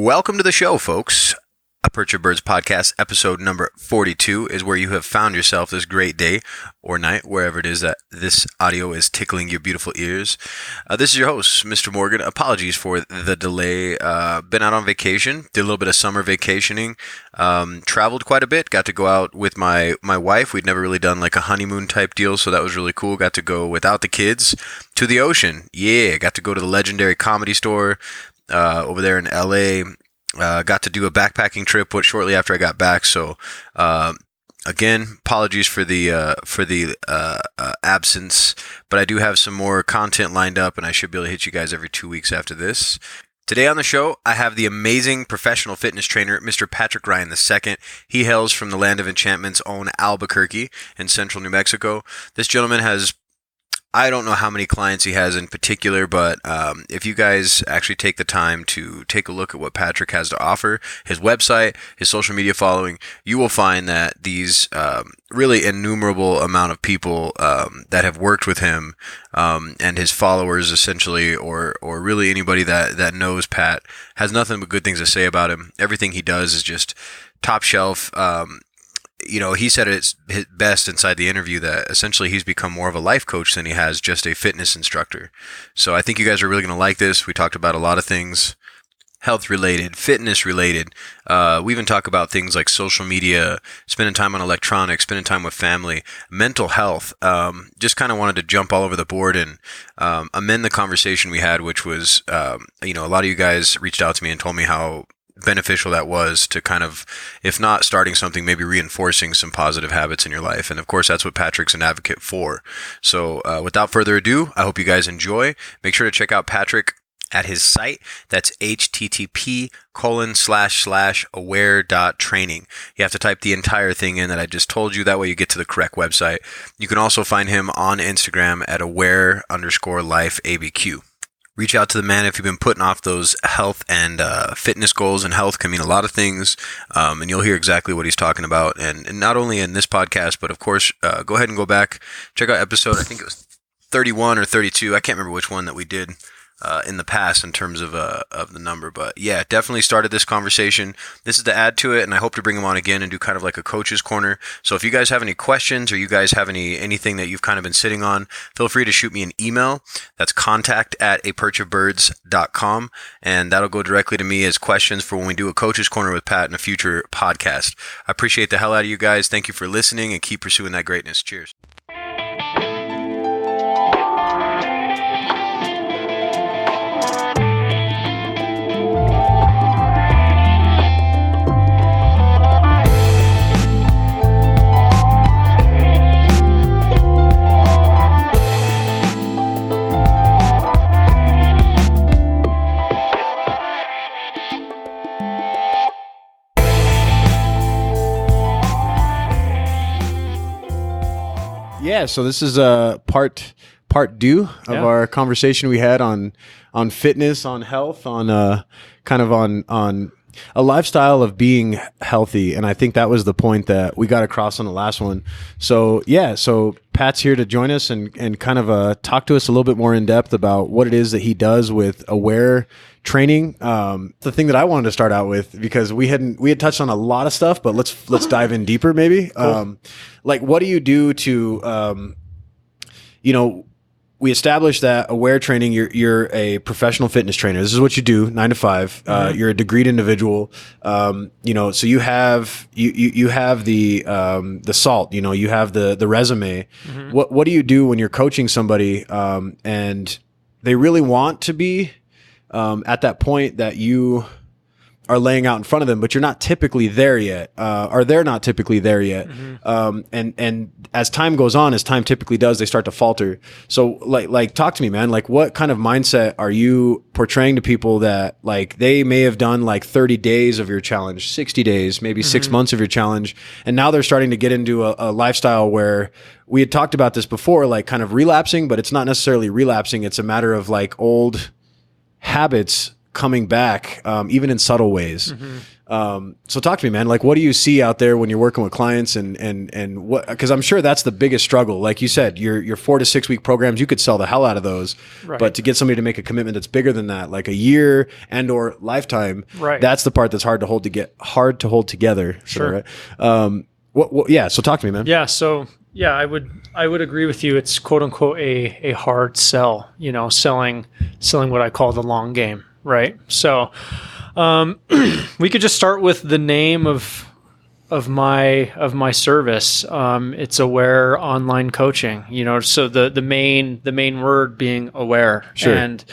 Welcome to the show, folks. A Perch of Birds podcast, episode number 42 is where you have found yourself this great day or night, wherever it is that this audio is tickling your beautiful ears. This is your host, Mr. Morgan. Apologies for the delay. Been out on vacation, did a little bit of summer vacationing, traveled quite a bit, got to go out with my wife. We'd never really done like a honeymoon type deal, so that was really cool. Got to go without the kids to the ocean. Yeah, got to go to the legendary Comedy Store over there in LA. Got to do a backpacking trip shortly after I got back. So, again, apologies for the absence, but I do have some more content lined up, and I should be able to hit you guys every 2 weeks after this. Today on the show, I have the amazing professional fitness trainer, Mr. Patrick Ryan II. He hails from the land of enchantment's own Albuquerque in central New Mexico. This gentleman has, I don't know how many clients he has in particular, but if you guys actually take the time to take a look at what Patrick has to offer, his website, his social media following, you will find that these really innumerable amount of people that have worked with him and his followers essentially, or really anybody that knows Pat, has nothing but good things to say about him. Everything he does is just top shelf. You know, he said it's best inside the interview that essentially he's become more of a life coach than he has just a fitness instructor. So I think you guys are really going to like this. We talked about a lot of things, health related, fitness related. We even talk about things like social media, spending time on electronics, spending time with family, mental health. Just kind of wanted to jump all over the board and amend the conversation we had, which was, a lot of you guys reached out to me and told me how beneficial that was to kind of, if not starting something, maybe reinforcing some positive habits in your life. And of course, that's what Patrick's an advocate for. So without further ado, I hope you guys enjoy. Make sure to check out Patrick at his site. That's http://aware.training. You have to type the entire thing in that I just told you. That way you get to the correct website. You can also find him on Instagram at aware_lifeabq. Reach out to the man if you've been putting off those health and fitness goals, and health can mean a lot of things, and you'll hear exactly what he's talking about. And not only in this podcast, but of course, go ahead and go back, check out episode, I think it was 31 or 32. I can't remember which one that we did in the past in terms of the number. But yeah, definitely started this conversation. This is to add to it, and I hope to bring him on again and do kind of like a coach's corner. So if you guys have any questions or you guys have anything that you've kind of been sitting on, feel free to shoot me an email. That's contact@aperchofbirds.com, and that'll go directly to me as questions for when we do a coach's corner with Pat in a future podcast. I appreciate the hell out of you guys. Thank you for listening and keep pursuing that greatness. Cheers. Yeah, so this is part two of our conversation we had on fitness, on health, on kind of on a lifestyle of being healthy, and I think that was the point that we got across on the last one. So yeah, so Pat's here to join us and kind of talk to us a little bit more in depth about what it is that he does with Aware training. The thing that I wanted to start out with, because we had touched on a lot of stuff, but let's dive in deeper maybe. Cool. Like, what do you do to, we established that Aware training, you're a professional fitness trainer. This is what you do 9 to 5. Mm-hmm. You're a degreed individual. So you have the salt, you have the resume. Mm-hmm. What do you do when you're coaching somebody, and they really want to be, at that point that you are laying out in front of them, but you're not typically there yet, or they're not typically there yet. Mm-hmm. And as time goes on, as time typically does, they start to falter. So like talk to me, man. Like, what kind of mindset are you portraying to people that, like, they may have done like 30 days of your challenge, 60 days, maybe mm-hmm. 6 months of your challenge, and now they're starting to get into a lifestyle where we had talked about this before, like kind of relapsing, but it's not necessarily relapsing. It's a matter of like old habits coming back, even in subtle ways. Mm-hmm. So talk to me, man. Like, what do you see out there when you're working with clients and what, because I'm sure that's the biggest struggle. Like you said, your 4 to 6 week programs, you could sell the hell out of those, Right. but to get somebody to make a commitment that's bigger than that, like a year and or lifetime, Right. that's the part that's hard to hold together. Sure. Right? Yeah. So talk to me, man. Yeah. So yeah, I would agree with you. It's quote unquote a hard sell, selling what I call the long game. Right. So, we could just start with the name of my service. It's Aware Online Coaching. So the main word being aware. Sure. And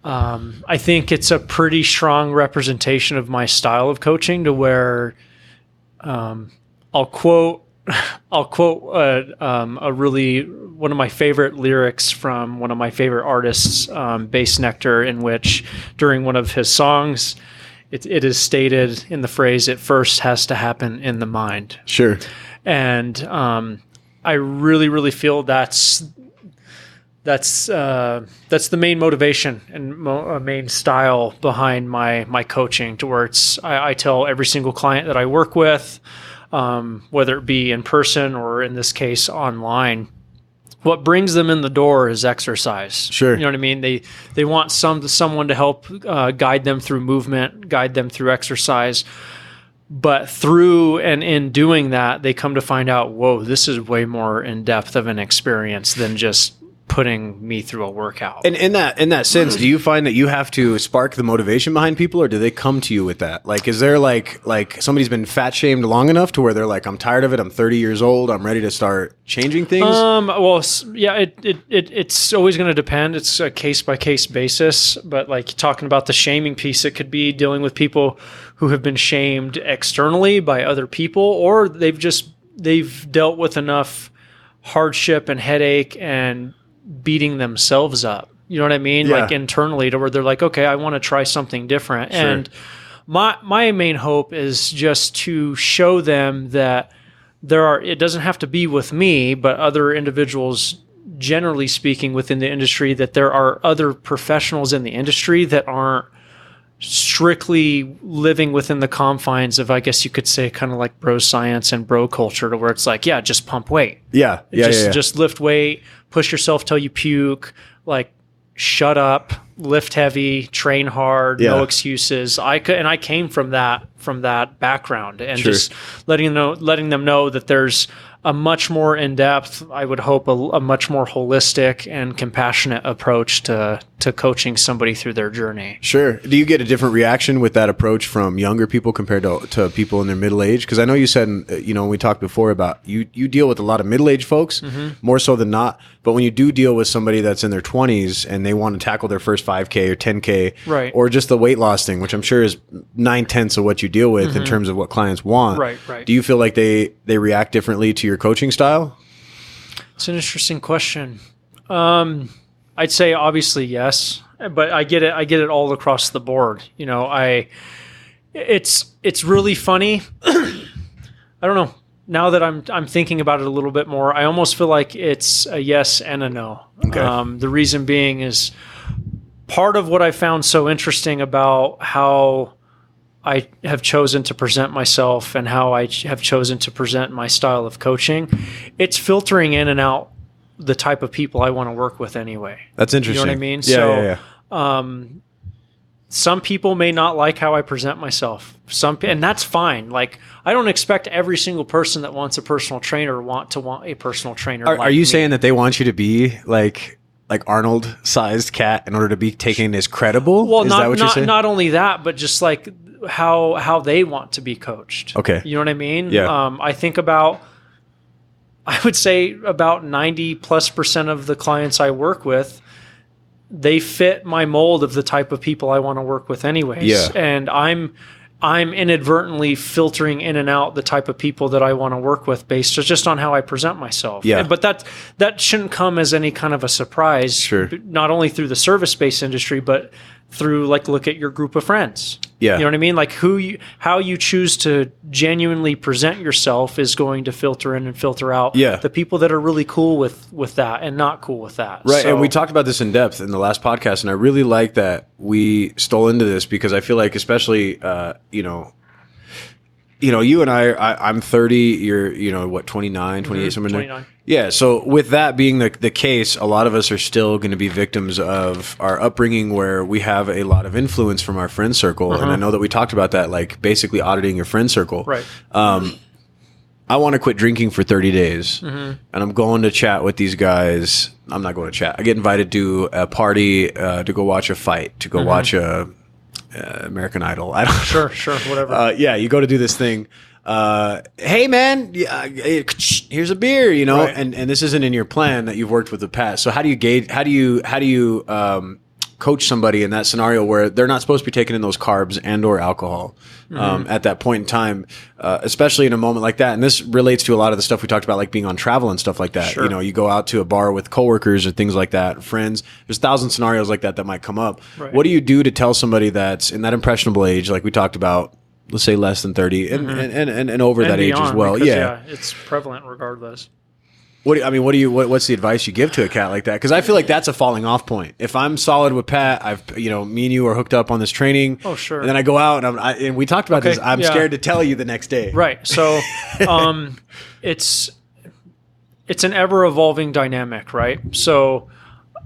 I think it's a pretty strong representation of my style of coaching, to where I'll quote one of my favorite lyrics from one of my favorite artists, Bass Nectar, in which during one of his songs, it is stated in the phrase, "It first has to happen in the mind." Sure. And I really, really feel that's the main motivation and main style behind my coaching, to where I tell every single client that I work with, whether it be in person or in this case online, what brings them in the door is exercise. Sure. You know what I mean? They want someone to help guide them through movement, guide them through exercise. But through and in doing that, they come to find out, whoa, this is way more in depth of an experience than just putting me through a workout. And in that sense, do you find that you have to spark the motivation behind people, or do they come to you with that? Like, is there like somebody's been fat shamed long enough to where they're like, I'm tired of it. I'm 30 years old. I'm ready to start changing things. Well, yeah, it's always going to depend. It's a case by case basis. But like talking about the shaming piece, it could be dealing with people who have been shamed externally by other people, or they've dealt with enough hardship and headache and beating themselves up. You know what I mean? Yeah. Like internally, to where they're like, okay, I want to try something different. Sure. And my main hope is just to show them that it doesn't have to be with me, but other individuals, generally speaking, within the industry, that there are other professionals in the industry that aren't strictly living within the confines of, I guess you could say, kind of like bro science and bro culture, to where it's like, yeah, just pump weight. Yeah. Just lift weight, push yourself till you puke, like shut up, lift heavy, train hard, no excuses. I came from that background, and Sure. just letting them know that there's a much more in-depth, I would hope, a much more holistic and compassionate approach to coaching somebody through their journey. Sure. Do you get a different reaction with that approach from younger people compared to people in their middle age? Because I know you said, when we talked before about you deal with a lot of middle-aged folks, more so than not. But when you do deal with somebody that's in their 20s and they want to tackle their first 5K or 10K, right, or just the weight loss thing, which I'm sure is 9/10 of what you deal with in terms of what clients want. Right. Do you feel like they react differently to your coaching style? It's an interesting question. I'd say obviously yes, but I get it all across the board. It's really funny. I don't know. Now that I'm thinking about it a little bit more, I almost feel like it's a yes and a no. Okay. The reason being is part of what I found so interesting about how I have chosen to present myself and how I have chosen to present my style of coaching. It's filtering in and out the type of people I want to work with anyway. That's interesting. You know what I mean? Yeah. Some people may not like how I present myself. And that's fine. Like, I don't expect every single person that wants a personal trainer want a personal trainer. Are you saying that they want you to be like Arnold-sized cat in order to be taken as credible? Well, Is that what you're saying? not only that, but just like how they want to be coached. Okay. You know what I mean? Yeah. I would say about 90+% of the clients I work with, they fit my mold of the type of people I want to work with anyways. Yeah. And I'm inadvertently filtering in and out the type of people that I want to work with based just on how I present myself. Yeah. But that shouldn't come as any kind of a surprise. Sure. Not only through the service-based industry, but through, like, look at your group of friends. Yeah. You know what I mean? Like, how you choose to genuinely present yourself is going to filter in and filter out the people that are really cool with that and not cool with that. Right. So, and we talked about this in depth in the last podcast, and I really like that we stole into this because I feel like, especially, you know, you and I'm 30, you're, you know, what, 29, 28, somewhere in there? 29. Yeah. So with that being the case, a lot of us are still going to be victims of our upbringing where we have a lot of influence from our friend circle. And I know that we talked about that, like basically auditing your friend circle. Right. I want to quit drinking for 30 days and I'm going to chat with these guys. I'm not going to chat. I get invited to a party, to go watch a fight, to go watch American Idol. I don't Sure, whatever. yeah, you go to do this thing. Hey man, here's a beer, you know, Right. and this isn't in your plan that you've worked with the past. So how do you gauge? How do you coach somebody in that scenario where they're not supposed to be taking in those carbs and or alcohol at that point in time, especially in a moment like that? And this relates to a lot of the stuff we talked about, like being on travel and stuff like that. Sure. You know, you go out to a bar with coworkers or things like that, friends. There's 1,000 scenarios like that might come up. Right. What do you do to tell somebody that's in that impressionable age, like we talked about? Let's say less than 30 and over And that age beyond, as well. because, Yeah. it's prevalent regardless. What's the advice you give to a cat like that? Cause I feel like that's a falling off point. If I'm solid with Pat, me and you are hooked up on this training. Oh, sure. And then I go out and we talked about this. I'm yeah. scared to tell you the next day. Right. So, it's an ever evolving dynamic, right? So,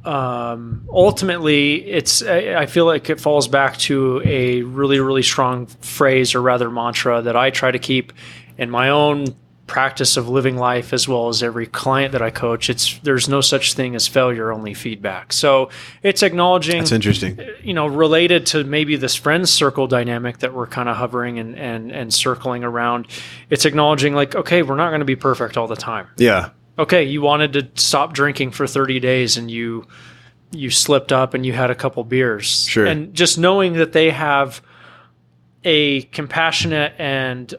ultimately I feel like it falls back to a really, really strong phrase, or rather mantra, that I try to keep in my own practice of living life, as well as every client that I coach. There's no such thing as failure, only feedback. So it's acknowledging, That's interesting. Related to maybe this friends circle dynamic that we're kind of hovering and circling around. It's acknowledging, like, okay, we're not going to be perfect all the time. Yeah. Okay, you wanted to stop drinking for 30 days and you slipped up and you had a couple beers. Sure. And just knowing that they have a compassionate and,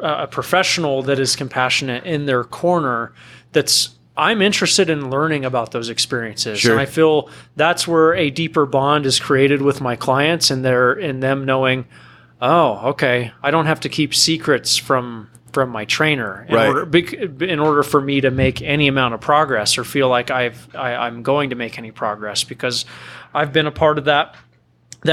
a professional that is compassionate in their corner, I'm interested in learning about those experiences. Sure. And I feel that's where a deeper bond is created with my clients, and them knowing, oh, okay, I don't have to keep secrets from my trainer in order for me to make any amount of progress, or feel like I'm going to make any progress, because I've been a part of that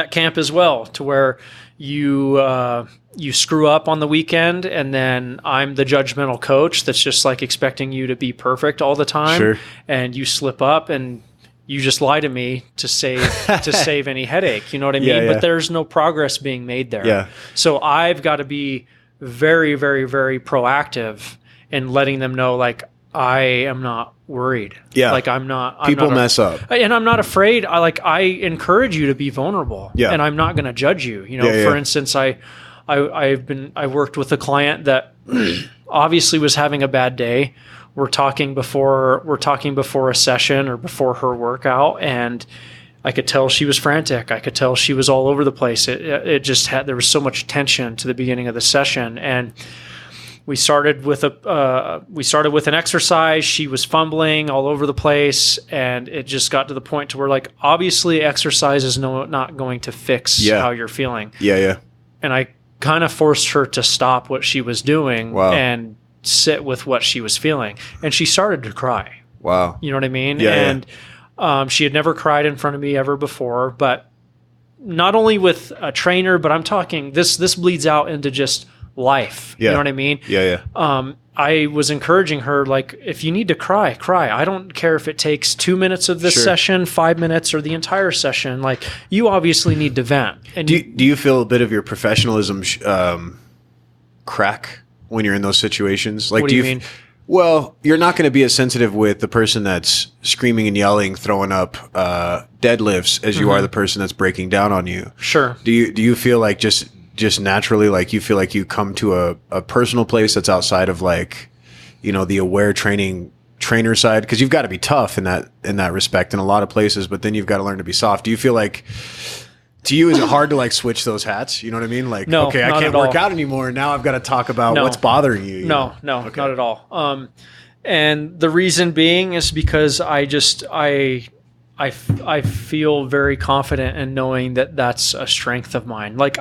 camp as well, to where you screw up on the weekend and then I'm the judgmental coach that's just like expecting you to be perfect all the time. Sure. And you slip up and you just lie to me to save any headache. You know what I mean? Yeah. But there's no progress being made there. Yeah. So I've got to be very, very, very proactive in letting them know, like, I am not worried. Yeah. Like I'm not. People mess up. And I'm not afraid. I encourage you to be vulnerable. Yeah. And I'm not going to judge you. For instance, I worked with a client that obviously was having a bad day. We're talking before a session or before her workout, and I could tell she was frantic. I could tell she was all over the place. There was so much tension to the beginning of the session, and we started with an exercise. She was fumbling all over the place, and it just got to the point to where, like, obviously exercise is not going to fix how you're feeling. Yeah. And I kind of forced her to stop what she was doing and sit with what she was feeling. And she started to cry. Wow. You know what I mean? Yeah. And she had never cried in front of me ever before, but not only with a trainer, but I'm talking, this bleeds out into just life. Yeah. You know what I mean? Yeah. I was encouraging her, like, if you need to cry. I don't care if it takes 2 minutes of this session, 5 minutes, or the entire session. Like, you obviously need to vent. And do you feel a bit of your professionalism crack when you're in those situations? Like, what do you mean? Well, you're not going to be as sensitive with the person that's screaming and yelling, throwing up deadlifts as you are the person that's breaking down on you. Sure. Do you feel like just naturally, like, you feel like you come to a personal place that's outside of, like, the aware trainer side? Because you've got to be tough in that respect in a lot of places, but then you've got to learn to be soft. Do you feel like, to you, is it hard to, like, switch those hats? You know what I mean? Like, no, okay, I can't work out anymore, and now I've got to talk about what's bothering you. No, not at all. And the reason being is because I feel very confident in knowing that that's a strength of mine. Like,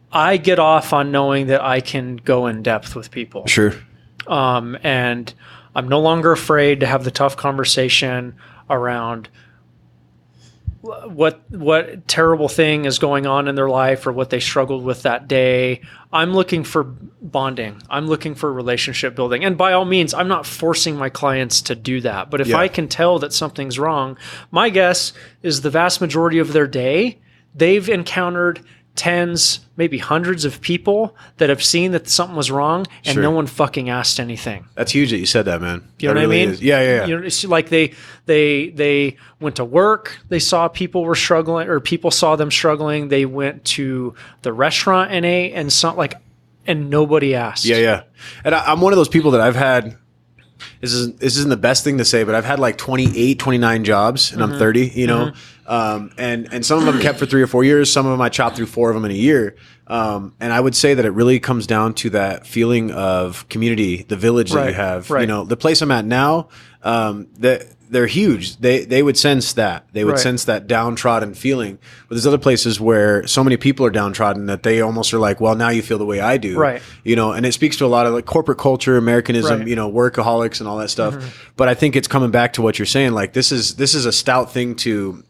I get off on knowing that I can go in depth with people. Sure. And I'm no longer afraid to have the tough conversation around, what terrible thing is going on in their life or what they struggled with that day. I'm looking for bonding. I'm looking for relationship building. And by all means, I'm not forcing my clients to do that. But if I can tell that something's wrong, my guess is the vast majority of their day, they've encountered tens, maybe hundreds of people that have seen that something was wrong and no one fucking asked anything. That's huge that you said that, man. You know that what really I mean? is. Yeah. You know, it's like they went to work, they saw people were struggling, or people saw them struggling. They went to the restaurant and ate, and nobody asked. Yeah. And I'm one of those people that I've had. This isn't the best thing to say, but I've had like 28, 29 jobs, and I'm 30, you know, and some of them kept for 3 or 4 years. Some of them I chopped through 4 of them in a year. And I would say that it really comes down to that feeling of community, the village that you have. You know, the place I'm at now, they're huge. They would sense that. They would sense that downtrodden feeling. But there's other places where so many people are downtrodden that they almost are like, well, now you feel the way I do. Right. You know, and it speaks to a lot of like corporate culture, Americanism, you know, workaholics and all that stuff. But I think it's coming back to what you're saying. Like this is a stout thing to,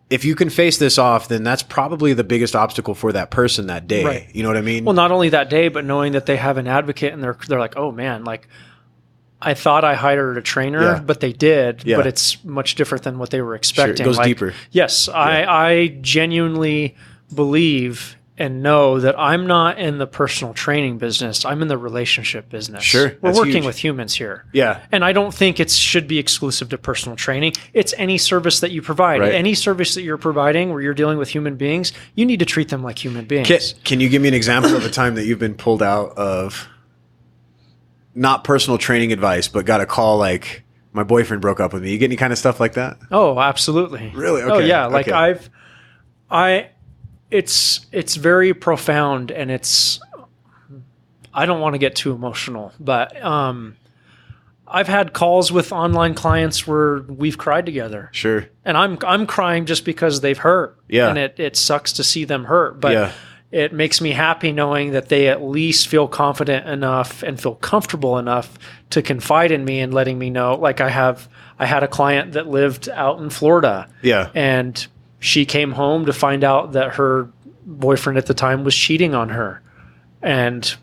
if you can face this off, then that's probably the biggest obstacle for that person that day. Right. You know what I mean? Well, not only that day, but knowing that they have an advocate and they're like, oh man, like I thought I hired a trainer, but they did, but it's much different than what they were expecting. Sure, it goes deeper. Yes, I genuinely believe and know that I'm not in the personal training business. I'm in the relationship business. Sure. We're working with humans here. Yeah. And I don't think it should be exclusive to personal training. It's any service that you provide. Right. Any service that you're providing where you're dealing with human beings, you need to treat them like human beings. Can you give me an example of a time that you've been pulled out of not personal training advice, but got a call like, my boyfriend broke up with me? You get any kind of stuff like that? Oh, absolutely. Really? Okay. Oh yeah. Like okay. It's very profound, and I don't want to get too emotional, but I've had calls with online clients where we've cried together. Sure. And I'm crying just because they've hurt. Yeah. And it sucks to see them hurt, but it makes me happy knowing that they at least feel confident enough and feel comfortable enough to confide in me and letting me know. Like I had a client that lived out in Florida. Yeah. And she came home to find out that her boyfriend at the time was cheating on her. And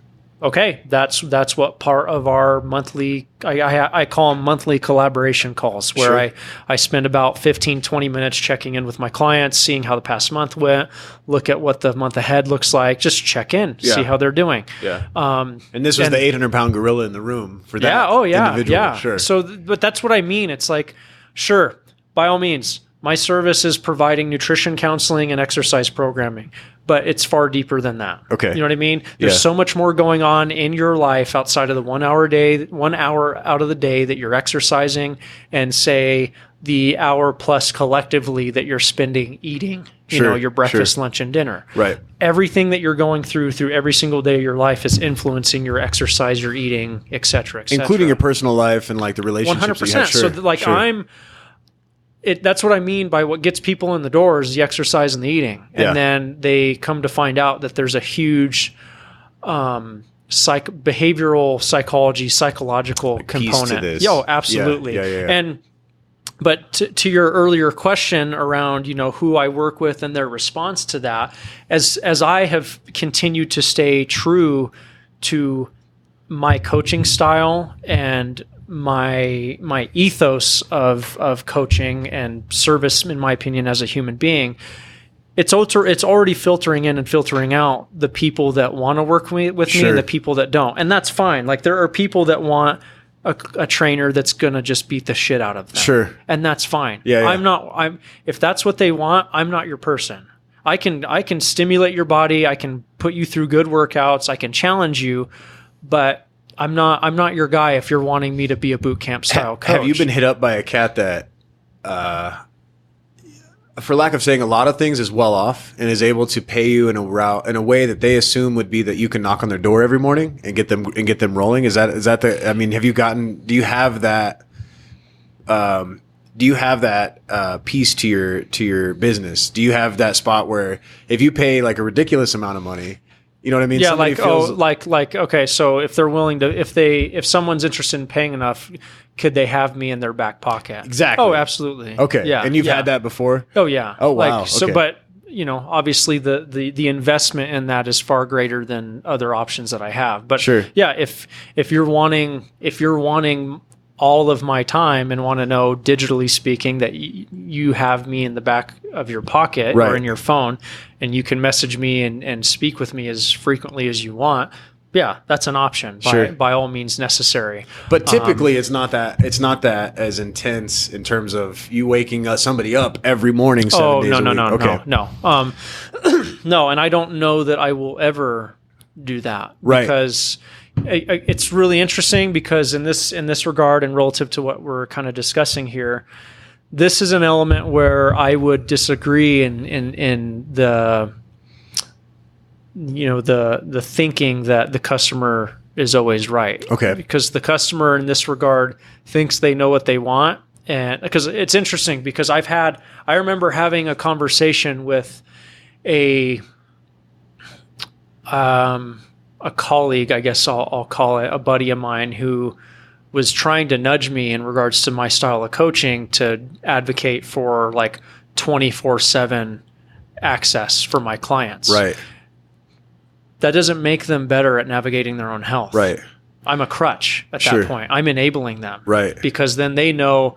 okay, that's what part of our monthly, I call them monthly collaboration calls, where I spend about 15, 20 minutes checking in with my clients, seeing how the past month went, look at what the month ahead looks like, just check in, see how they're doing. Yeah. And this was the 800-pound gorilla in the room for that individual. Yeah. Sure. So, but that's what I mean. It's like, sure, by all means, my service is providing nutrition counseling and exercise programming, but it's far deeper than that. Okay. You know what I mean? There's so much more going on in your life outside of the 1 hour out of the day that you're exercising, and say the hour plus collectively that you're spending eating, you know, your breakfast, lunch, and dinner. Right. Everything that you're going through every single day of your life is influencing your exercise, your eating, et cetera, including your personal life and like the relationships 100%. you have. Sure. So like that's what I mean by what gets people in the door is the exercise and the eating. And then they come to find out that there's a huge behavioral psychology, psychological component. To this. Yo, absolutely. Yeah. But to your earlier question around, you know, who I work with and their response to that, as I have continued to stay true to my coaching style and my ethos of coaching and service, in my opinion, as a human being, it's already filtering in and filtering out the people that want to work with me and the people that don't. And that's fine. Like there are people that want a trainer that's going to just beat the shit out of them. Sure. And that's fine. Yeah. If that's what they want, I'm not your person. I can stimulate your body. I can put you through good workouts. I can challenge you, but I'm not your guy if you're wanting me to be a boot camp style coach. Have you been hit up by a cat that, for lack of saying a lot of things, is well off and is able to pay you in a way that they assume would be that you can knock on their door every morning and get them rolling? Is that the? I mean, do you have that? Do you have that piece to your business? Do you have that spot where if you pay like a ridiculous amount of money, You know what I mean? Yeah, Somebody okay, so if they're willing to, if someone's interested in paying enough, could they have me in their back pocket? Exactly. Oh, absolutely. Okay. Yeah. And you've had that before? Oh yeah. Oh wow. So, okay. but obviously the investment in that is far greater than other options that I have. But Sure. yeah, if you're wanting all of my time and want to know, digitally speaking, that you have me in the back of your pocket Right. or in your phone, and you can message me and speak with me as frequently as you want. Yeah, that's an option by all means necessary. But typically, it's not that as intense in terms of you waking somebody up every morning. 7 days a week. No. No, and I don't know that I will ever do that, right? Because it's really interesting, because in this regard, and relative to what we're kind of discussing here, this is an element where I would disagree in the the thinking that the customer is always right. Okay. Because the customer in this regard thinks they know what they want. And because it's interesting, because I remember having a conversation with a colleague, I guess I'll call it, a buddy of mine, who was trying to nudge me in regards to my style of coaching to advocate for like 24/7 access for my clients. Right. That doesn't make them better at navigating their own health. Right. I'm a crutch at that point. I'm enabling them. Right. Because then they know,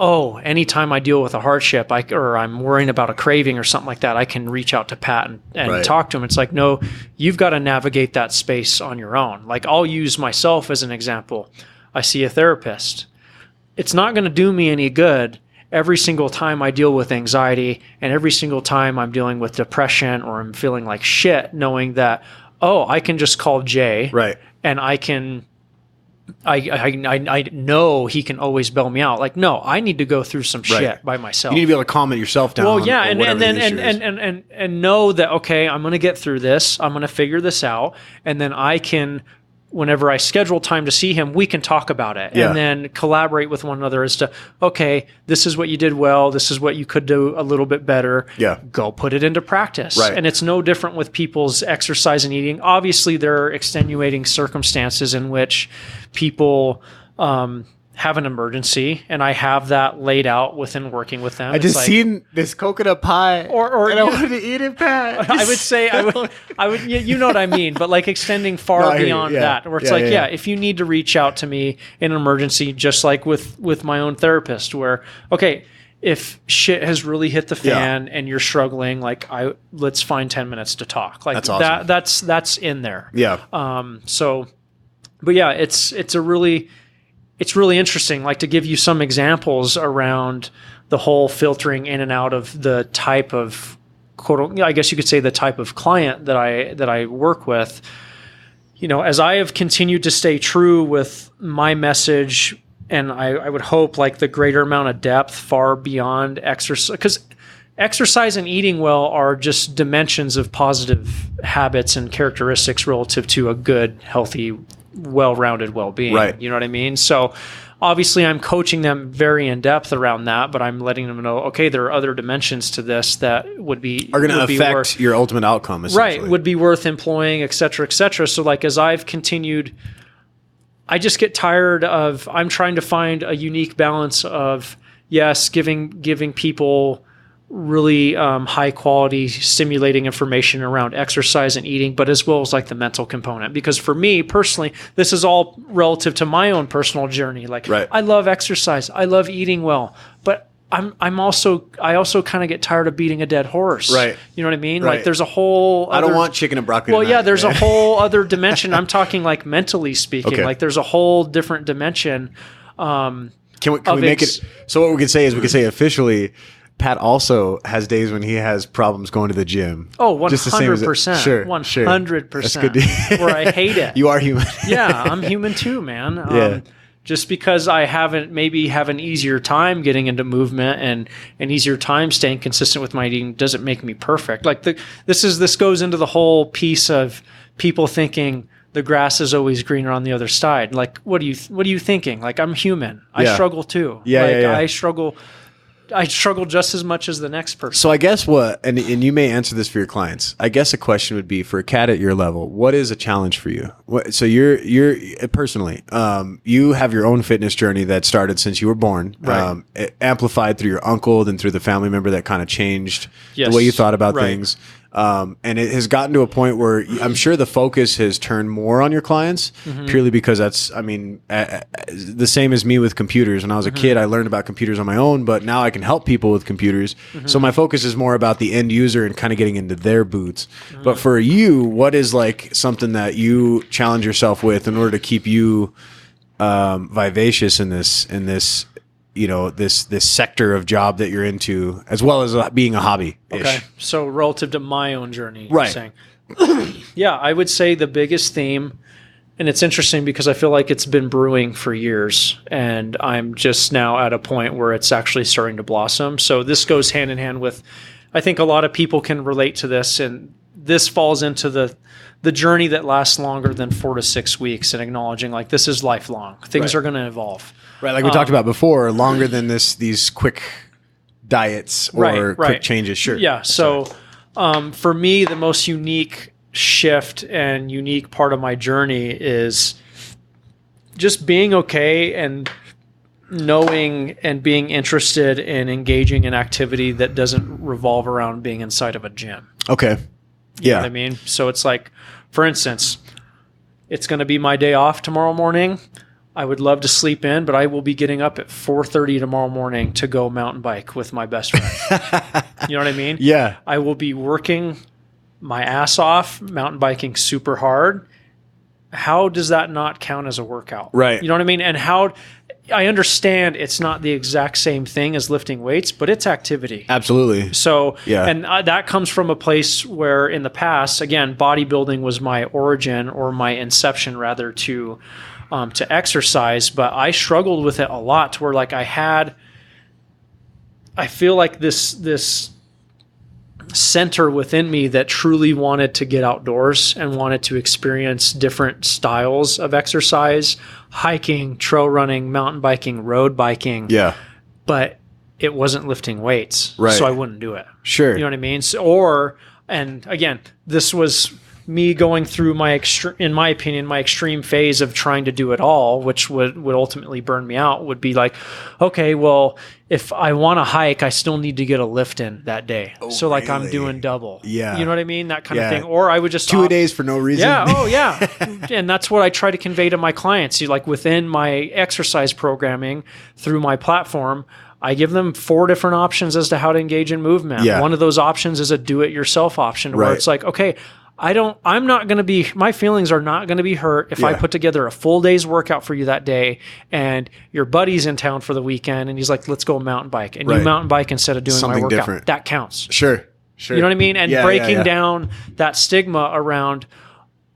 anytime I deal with a hardship, or I'm worrying about a craving or something like that, I can reach out to Pat and talk to him. It's like, no, you've got to navigate that space on your own. Like, I'll use myself as an example. I see a therapist. It's not going to do me any good every single time I deal with anxiety, and every single time I'm dealing with depression, or I'm feeling like shit, knowing that, I can just call Jay, right, and I know he can always bail me out. Like, no, I need to go through some shit by myself. You need to be able to calm yourself down. Well, yeah, and know that, okay, I'm going to get through this. I'm going to figure this out, and then I can, whenever I schedule time to see him, we can talk about it, and then collaborate with one another as to, okay, this is what you did well. This is what you could do a little bit better. Yeah. Go put it into practice. Right. And it's no different with people's exercise and eating. Obviously, there are extenuating circumstances in which people have an emergency, and I have that laid out within working with them. I just seen this coconut pie, or and I wanted to eat it, Pat. I would say I would, you know what I mean, but like extending far beyond that, where it's if you need to reach out to me in an emergency, just like with my own therapist, where, okay, if shit has really hit the fan and you're struggling, like, let's find 10 minutes to talk. Like, that's awesome. That's in there. Yeah. But yeah, it's really interesting, like, to give you some examples around the whole filtering in and out of the type of, I guess you could say, the type of client that I work with. As I have continued to stay true with my message, and I would hope, like, the greater amount of depth far beyond exercise, because exercise and eating well are just dimensions of positive habits and characteristics relative to a good, healthy, well-rounded well-being. Right. You know what I mean? So obviously I'm coaching them very in depth around that, but I'm letting them know, okay, there are other dimensions to this that are going to affect your ultimate outcome, essentially. Right. Would be worth employing, et cetera, et cetera. So, like, as I've continued, I just get tired of, I'm trying to find a unique balance of, yes, giving people really high quality stimulating information around exercise and eating, but as well as, like, the mental component. Because for me personally, this is all relative to my own personal journey. Like, I love exercise, I love eating well, but I also kind of get tired of beating a dead horse. Right. You know what I mean? Right. Like, there's a whole I don't want chicken and broccoli. Well, yeah, there's a whole other dimension. I'm talking, like, mentally speaking. Okay. Like, there's a whole different dimension. Can we make it? So what we could say is, we could say officially, Pat also has days when he has problems going to the gym. Oh, 100%. Sure. 100%. That's good. Where I hate it. You are human. Yeah, I'm human too, man. Just because I have an easier time getting into movement and an easier time staying consistent with my eating doesn't make me perfect. Like, this goes into the whole piece of people thinking the grass is always greener on the other side. Like, what are you thinking? Like, I'm human. I struggle too. I struggle I struggle just as much as the next person. So I guess and you may answer this for your clients. I guess a question would be, for a cat at your level, what is a challenge for you? So you're personally, you have your own fitness journey that started since you were born, right. Amplified through your uncle, then through the family member that kind of changed the way you thought about things. And it has gotten to a point where I'm sure the focus has turned more on your clients, purely because that's, the same as me with computers. When I was a kid, I learned about computers on my own, but now I can help people with computers. So my focus is more about the end user and kind of getting into their boots. But for you, what is like something that you challenge yourself with in order to keep you vivacious in this this sector of job that you're into, as well as being a hobby? Okay. So relative to my own journey, right. You're saying. Yeah, I would say the biggest theme, and it's interesting because I feel like it's been brewing for years, and I'm just now at a point where it's actually starting to blossom. So this goes hand in hand with, I think a lot of people can relate to this, and this falls into the journey that lasts longer than 4 to 6 weeks, and acknowledging like this is lifelong. Things are going to evolve. Right, like we talked about before, longer than these quick diets or quick changes. Sure. Yeah. So for me, the most unique shift and unique part of my journey is just being okay and knowing and being interested in engaging in activity that doesn't revolve around being inside of a gym. Okay. You know what I mean? So it's like, for instance, it's going to be my day off tomorrow morning. I would love to sleep in, but I will be getting up at 4:30 tomorrow morning to go mountain bike with my best friend. You know what I mean? Yeah. I will be working my ass off, mountain biking super hard. How does that not count as a workout? Right. You know what I mean? And how I understand it's not the exact same thing as lifting weights, but it's activity. Absolutely. So, yeah. And that comes from a place where in the past, again, bodybuilding was my origin, or my inception rather, to exercise, but I struggled with it a lot, to where like I feel like this center within me that truly wanted to get outdoors and wanted to experience different styles of exercise, hiking, trail running, mountain biking, road biking. Yeah. But it wasn't lifting weights. Right. So I wouldn't do it. Sure. You know what I mean? So, and again, this was me going through in my opinion, my extreme phase of trying to do it all, which would ultimately burn me out, would be like, okay, well, if I want to hike, I still need to get a lift in that day. Oh, so like really? I'm doing double. Yeah. You know what I mean? That kind of thing. Or I would just 2 days for no reason. Yeah. Oh yeah. And that's what I try to convey to my clients. Like within my exercise programming through my platform, I give them 4 different options as to how to engage in movement. Yeah. One of those options is a do-it-yourself option, where Right. it's like, okay, my feelings are not going to be hurt if I put together a full day's workout for you that day, and your buddy's in town for the weekend and he's like, let's go mountain bike, and you mountain bike instead of doing Something my workout. different. That counts. Sure. You know what I mean? And breaking down that stigma around,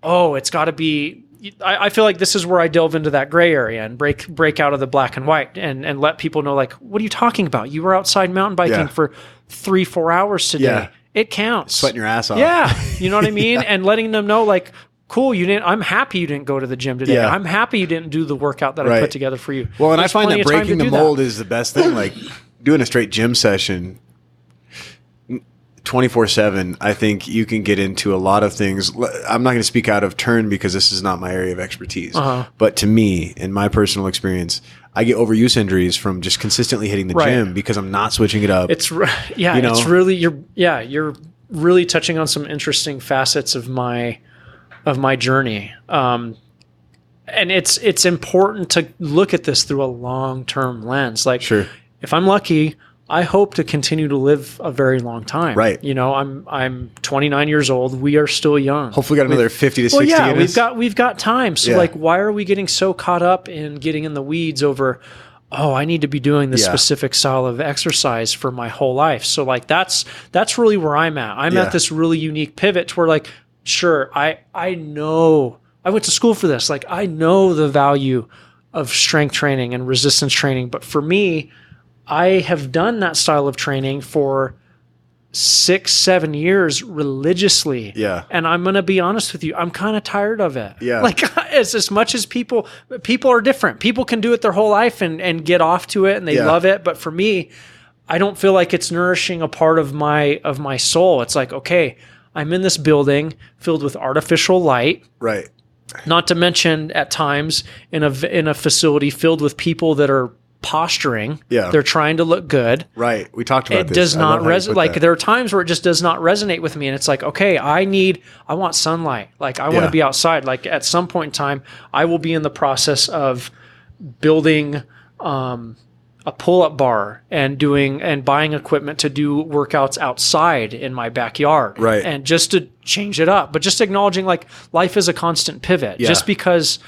it's got to be, I feel like this is where I delve into that gray area and break out of the black and white and let people know, like, what are you talking about? You were outside mountain biking for 3-4 hours today. Yeah. It counts. Sweating your ass off. Yeah. You know what I mean? And letting them know, like, cool, I'm happy you didn't go to the gym today. Yeah. I'm happy you didn't do the workout that I put together for you. Well, and There's I find plenty that of time breaking to the do mold that. is the best thing. Like doing a straight gym session 24/7, I think you can get into a lot of things. I'm not going to speak out of turn because this is not my area of expertise. But to me, in my personal experience, I get overuse injuries from just consistently hitting the gym because I'm not switching it up. It's really you're really touching on some interesting facets of my journey. And it's important to look at this through a long-term lens. Like, if I'm lucky, I hope to continue to live a very long time. Right. You know, I'm 29 years old. We are still young. Hopefully got another 50 to 60 years. we've got time. So like, why are we getting so caught up in getting in the weeds over, I need to be doing this specific style of exercise for my whole life. So like, that's really where I'm at. I'm at this really unique pivot to where, like, sure, I know I went to school for this. Like, I know the value of strength training and resistance training, but for me, I have done that style of training for 6-7 years religiously. Yeah. And I'm going to be honest with you, I'm kind of tired of it. Yeah. Like, as much as people are different. People can do it their whole life and get off to it and they love it. But for me, I don't feel like it's nourishing a part of my soul. It's like, okay, I'm in this building filled with artificial light. Right. Not to mention at times in a facility filled with people that are posturing. Yeah. They're trying to look good. Right. We talked about it this. Does not resonate. Like there are times where it just does not resonate with me. And it's like, okay, I want sunlight. Like I want to be outside. Like at some point in time, I will be in the process of building, a pull-up bar and buying equipment to do workouts outside in my backyard. Right. And just to change it up, but just acknowledging like life is a constant pivot. Yeah. Just because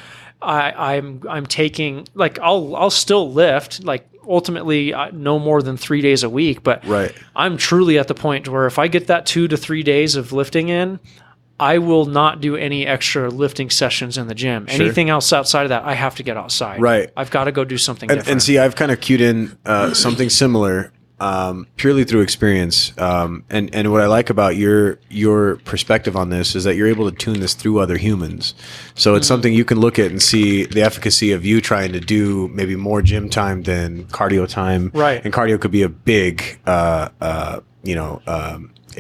I'm taking, like, I'll still lift, like ultimately no more than 3 days a week, but right. I'm truly at the point where if I get that 2 to 3 days of lifting in, I will not do any extra lifting sessions in the gym. Sure. Anything else outside of that, I have to get outside. Right. I've got to go do something different. And see, I've kind of cued in something similar purely through experience. And what I like about your perspective on this is that you're able to tune this through other humans. So it's something you can look at and see the efficacy of you trying to do maybe more gym time than cardio time. Right. And cardio could be a big, a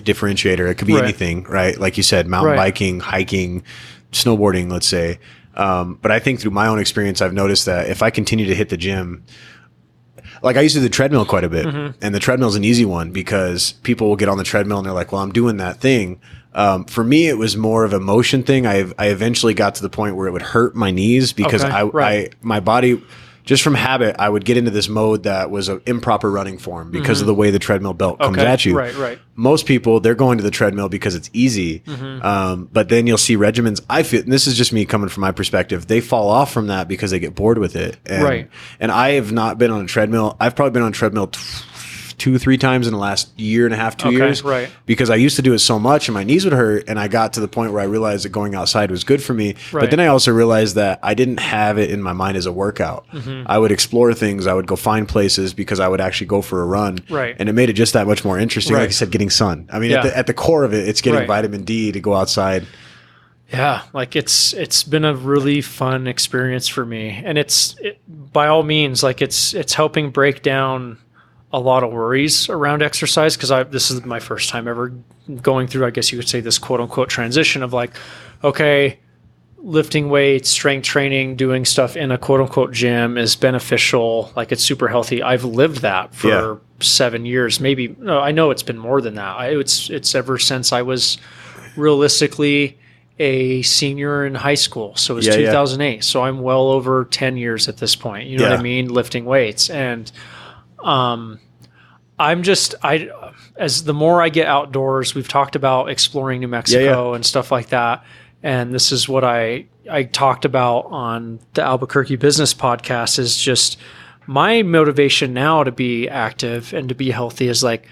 differentiator. It could be anything, right? Like you said, mountain biking, hiking, snowboarding, let's say. But I think through my own experience, I've noticed that if I continue to hit the gym, like I used to do the treadmill quite a bit, and the treadmill is an easy one because people will get on the treadmill and they're like, well, I'm doing that thing. For me, it was more of a motion thing. I eventually got to the point where it would hurt my knees because my body, just from habit, I would get into this mode that was an improper running form because of the way the treadmill belt comes at you. Right. Most people, they're going to the treadmill because it's easy. But then you'll see regimens. I feel, and this is just me coming from my perspective, they fall off from that because they get bored with it. And, and I have not been on a treadmill. I've probably been on a treadmill 2-3 times in the last year and a half, 2 years. Right. Because I used to do it so much and my knees would hurt. And I got to the point where I realized that going outside was good for me. Right. But then I also realized that I didn't have it in my mind as a workout. I would explore things. I would go find places because I would actually go for a run. Right. And it made it just that much more interesting. Like I said, getting sun. I mean, at the core of it, it's getting vitamin D to go outside. Yeah, like it's been a really fun experience for me. And it's by all means, like it's helping break down a lot of worries around exercise because this is my first time ever going through, I guess you could say, this quote unquote transition of like, okay, lifting weights, strength training, doing stuff in a quote unquote gym is beneficial. Like it's super healthy. I've lived that for 7 years, maybe. No, I know it's been more than that. It's ever since I was realistically a senior in high school. So it was 2008. So I'm well over 10 years at this point. You know what I mean? Lifting weights. And as the more I get outdoors, we've talked about exploring New Mexico and stuff like that. And this is what I talked about on the Albuquerque Business Podcast is just my motivation now to be active and to be healthy is like,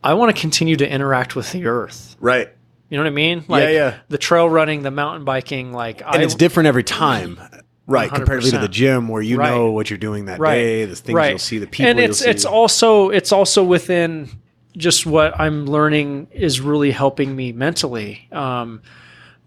I want to continue to interact with the earth. Right. You know what I mean? Like the trail running, the mountain biking, and it's different every time. Right, 100%. comparatively to the gym where you know what you're doing that day, the things you'll see, the people and you'll see. It's also within just what I'm learning is really helping me mentally.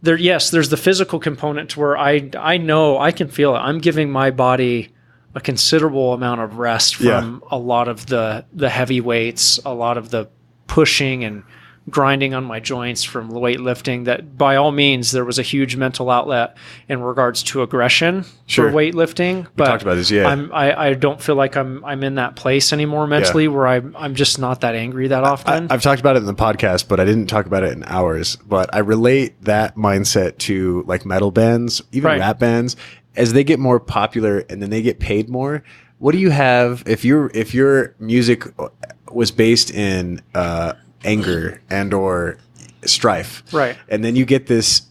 There's the physical component to where I know I can feel it. I'm giving my body a considerable amount of rest from a lot of the heavy weights, a lot of the pushing and grinding on my joints from weightlifting. That by all means there was a huge mental outlet in regards to aggression for weightlifting. But we talked about this, I don't feel like I'm in that place anymore mentally where I'm just not that angry that often. I've talked about it in the podcast, but I didn't talk about it in hours. But I relate that mindset to like metal bands, even rap bands, as they get more popular and then they get paid more. What do you have if your music was based in anger and or strife, and then you get this,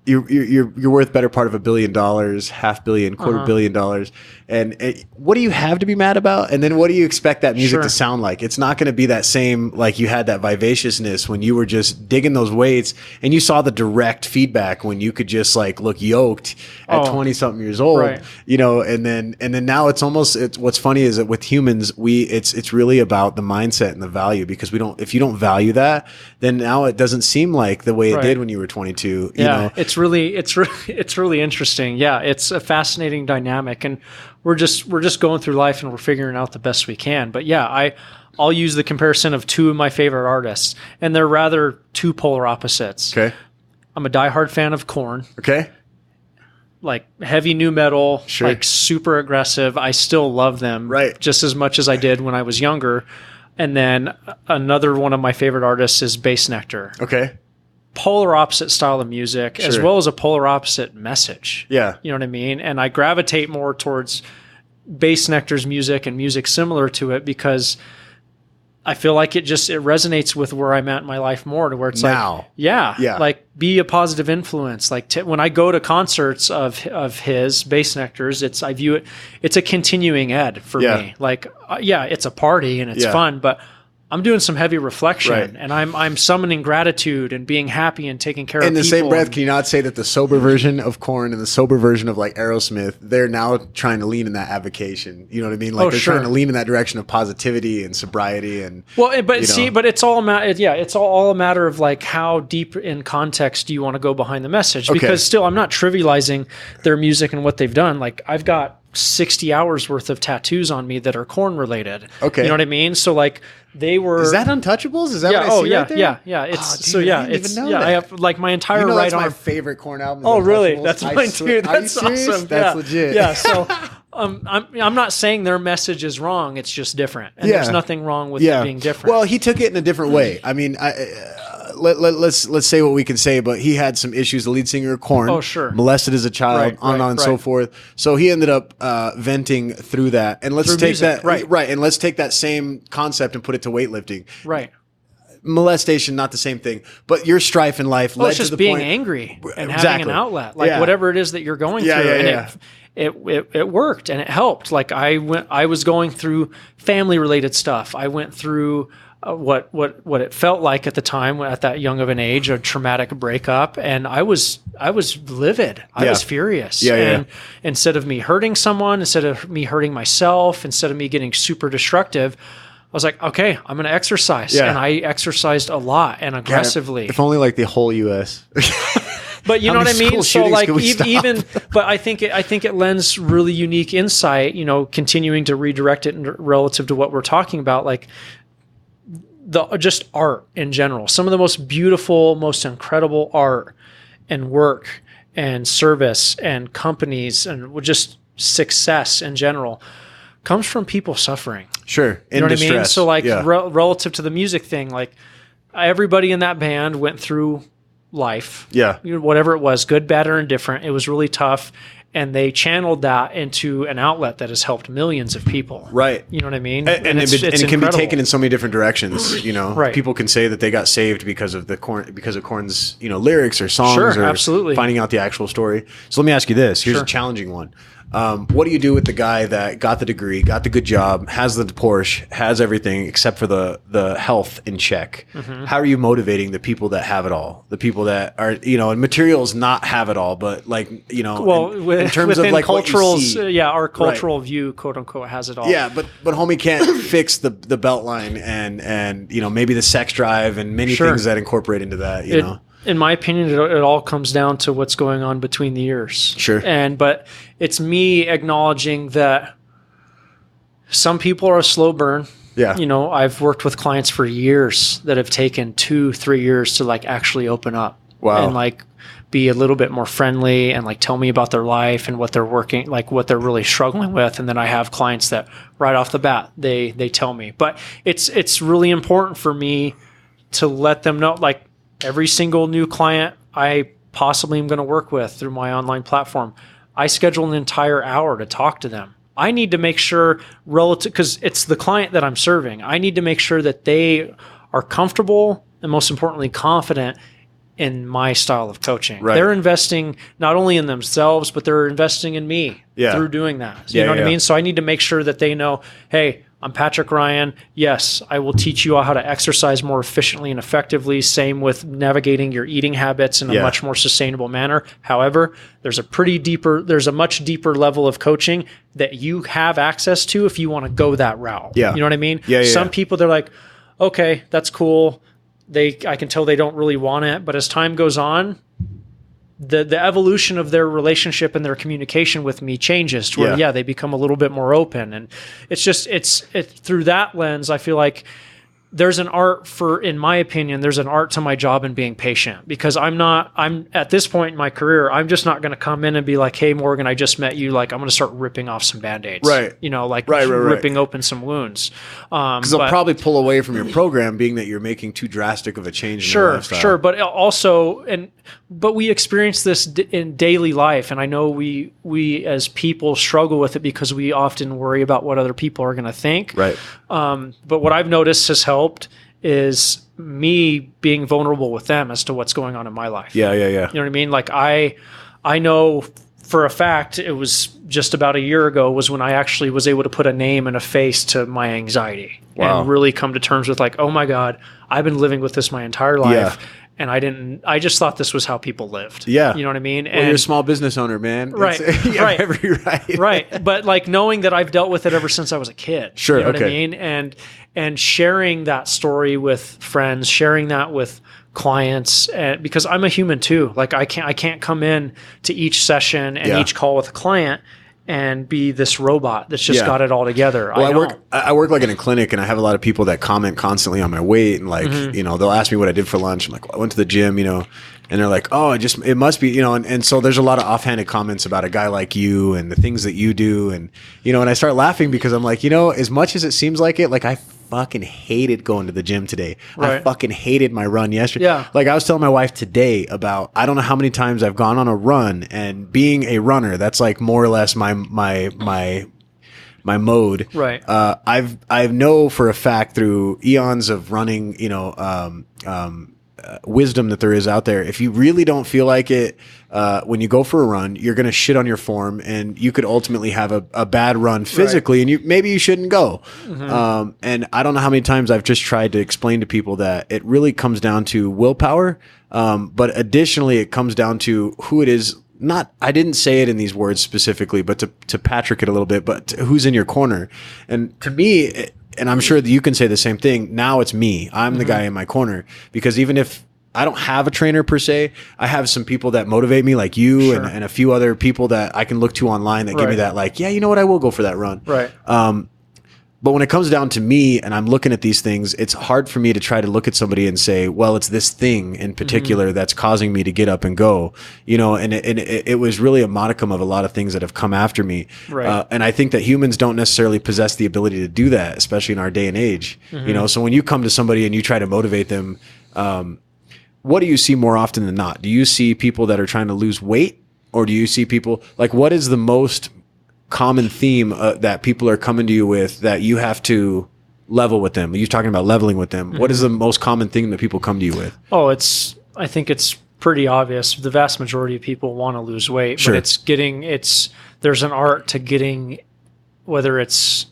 you're worth better part of $1 billion, $500 million, $250 million, and what do you have to be mad about? And then what do you expect that music to sound like? It's not going to be that same, like you had that vivaciousness when you were just digging those weights and you saw the direct feedback when you could just like look yoked at 20 something years old, you know, and then now it's what's funny is that with humans, it's really about the mindset and the value, because if you don't value that, then now it doesn't seem like the way it did when you were 22. You know? It's really interesting. Yeah. It's a fascinating dynamic, and we're just going through life and we're figuring out the best we can. But yeah, I'll use the comparison of two of my favorite artists, and they're rather two polar opposites. Okay. I'm a diehard fan of Korn. Okay. Like heavy new metal, Sure. like super aggressive. I still love them just as much as I did when I was younger. And then another one of my favorite artists is Bass Nectar. Okay. Polar opposite style of music, as well as a polar opposite message. Yeah. You know what I mean? And I gravitate more towards Bass Nectar's music and music similar to it because I feel like it resonates with where I'm at in my life more, to where it's like be a positive influence. Like when I go to concerts of his Bass Nectar's, I view it's a continuing ed for me. Like, it's a party and it's fun, but I'm doing some heavy reflection and I'm summoning gratitude and being happy and taking care of people. In the same breath, can you not say that the sober version of Korn and the sober version of like Aerosmith, they're now trying to lean in that avocation. You know what I mean? Like they're trying to lean in that direction of positivity and sobriety and but it's all it's all a matter of like how deep in context do you want to go behind the message? Because still I'm not trivializing their music and what they've done. Like I've got 60 hours worth of tattoos on me that are Korn related. Okay. You know what I mean? So like they were. Is that Untouchables? Is that what I see right there? Yeah. It's I didn't even know that. I have like my entire right arm. That's my favorite Korn album. Oh, really? That's mine too. That's awesome. That's legit. Yeah. So I'm not saying their message is wrong. It's just different, and there's nothing wrong with it being different. Well, he took it in a different way. I mean, let's say what we can say, but he had some issues. The lead singer of Korn, molested as a child, on and so forth. So he ended up venting through that. And let's take that and let's take that same concept and put it to weightlifting. Right. Molestation, not the same thing, but your strife in life led to the being point, angry and having an outlet, like whatever it is that you're going through. And it worked and it helped. Like I was going through family related stuff. I went through what it felt like at the time at that young of an age, a traumatic breakup. And I was livid. I was furious. And instead of me hurting someone, instead of me hurting myself, instead of me getting super destructive, I was like, okay, I'm going to exercise. And I exercised a lot and aggressively. If only like the whole U.S. But you know what I mean? So like but I think it lends really unique insight, continuing to redirect it relative to what we're talking about, like just art in general. Some of the most beautiful, most incredible art and work and service and companies and just success in general comes from people suffering. Sure. You know what I mean? So like relative to the music thing, like everybody in that band went through life. Yeah. Whatever it was, good, bad, or indifferent. It was really tough. And they channeled that into an outlet that has helped millions of people. Right. You know what I mean? And it can be taken in so many different directions. People can say that they got saved because of Korn's, lyrics or songs or absolutely. Finding out the actual story. So let me ask you this. Here's a challenging one. What do you do with the guy that got the degree, got the good job, has the Porsche, has everything except for the health in check? Mm-hmm. How are you motivating the people that have it all? The people that are, and materials not have it all, but like, in terms of like cultural, what you see. our cultural view, quote unquote, has it all. Yeah, but homie can't fix the belt line and maybe the sex drive and many things that incorporate into that, know. In my opinion, it all comes down to what's going on between the ears. Sure. But it's me acknowledging that some people are a slow burn. Yeah. I've worked with clients for years that have taken 2-3 years to like actually open up. Wow. And like be a little bit more friendly and like tell me about their life and what they're working, like what they're really struggling with. And then I have clients that right off the bat, they tell me. But it's really important for me to let them know, like, every single new client I possibly am going to work with through my online platform, I schedule an entire hour to talk to them. I need to make sure because it's the client that I'm serving. I need to make sure that they are comfortable and most importantly, confident in my style of coaching. Right. They're investing not only in themselves, but they're investing in me through doing that. You know what I mean? So I need to make sure that they know, hey, I'm Patrick Ryan. Yes, I will teach you how to exercise more efficiently and effectively. Same with navigating your eating habits in a much more sustainable manner. However, there's a much deeper level of coaching that you have access to if you want to go that route. Yeah. You know what I mean? Some people, they're like, okay, that's cool. I can tell they don't really want it. But as time goes on, the evolution of their relationship and their communication with me changes to where, they become a little bit more open. And it's through that lens, I feel like there's an art in my opinion, there's an art to my job in being patient, because I'm at this point in my career, I'm just not going to come in and be like, hey, Morgan, I just met you. Like, I'm going to start ripping off some Band-Aids, right? Ripping open some wounds. Because they'll probably pull away from your program, being that you're making too drastic of a change in your lifestyle. Sure. But also, but we experience this in daily life. And I know we as people struggle with it because we often worry about what other people are going to think. Right. But what I've noticed has helped is me being vulnerable with them as to what's going on in my life. Yeah. You know what I mean? Like I know for a fact, it was just about a year ago was when I actually was able to put a name and a face to my anxiety. Wow. And really come to terms with like, oh my God, I've been living with this my entire life. Yeah. And I just thought this was how people lived. Yeah. You know what I mean? Well, you're a small business owner, man. Right. You have every right. Right. But like knowing that I've dealt with it ever since I was a kid. Sure. You know what I mean? And sharing that story with friends, sharing that with clients, because I'm a human too. Like I can't come in to each session and each call with a client and be this robot that's just got it all together. Well, I work like in a clinic, and I have a lot of people that comment constantly on my weight, and like, they'll ask me what I did for lunch. I'm like, well, I went to the gym, and they're like, oh, it must be, and so there's a lot of offhanded comments about a guy like you and the things that you do. And, and I start laughing because I'm like, as much as it seems like it, like I fucking hated going to the gym today. Right. I fucking hated my run yesterday. Yeah. Like I was telling my wife today about, I don't know how many times I've gone on a run, and being a runner, that's like more or less my mode. Right. I know for a fact through eons of running, wisdom that there is out there. If you really don't feel like it, when you go for a run, you're going to shit on your form, and you could ultimately have a bad run physically, and maybe you shouldn't go. Mm-hmm. And I don't know how many times I've just tried to explain to people that it really comes down to willpower. But additionally, it comes down to who it is. I didn't say it in these words specifically, but to Patrick it a little bit, but who's in your corner. And to me, and I'm sure that you can say the same thing. Now it's me. I'm the guy in my corner, because even if I don't have a trainer per se, I have some people that motivate me, like you and a few other people that I can look to online that give me that, like, yeah, you know what? I will go for that run. Right. But when it comes down to me and I'm looking at these things, it's hard for me to try to look at somebody and say, well, it's this thing in particular that's causing me to get up and go, and it was really a modicum of a lot of things that have come after me. Right. And I think that humans don't necessarily possess the ability to do that, especially in our day and age. So when you come to somebody and you try to motivate them, what do you see more often than not? Do you see people that are trying to lose weight, or do you see people like, what is the most common theme that people are coming to you with that you have to level with them? You're talking about leveling with them. What is the most common thing that people come to you with? Oh, I think it's pretty obvious. The vast majority of people want to lose weight, sure. But there's an art to getting, whether it's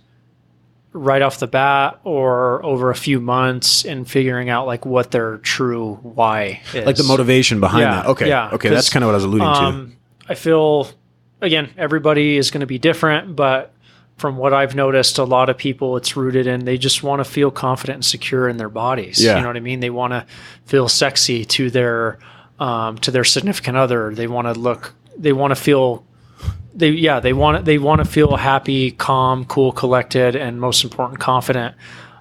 right off the bat or over a few months, and figuring out like what their true why is. Like the motivation behind that. Okay. Yeah. Okay. That's kind of what I was alluding to. I feel, again, everybody is going to be different, but from what I've noticed, a lot of people, it's rooted in, they just want to feel confident and secure in their bodies. Yeah. You know what I mean? They want to feel sexy to their significant other. They want to feel happy, calm, cool, collected, and most important, confident,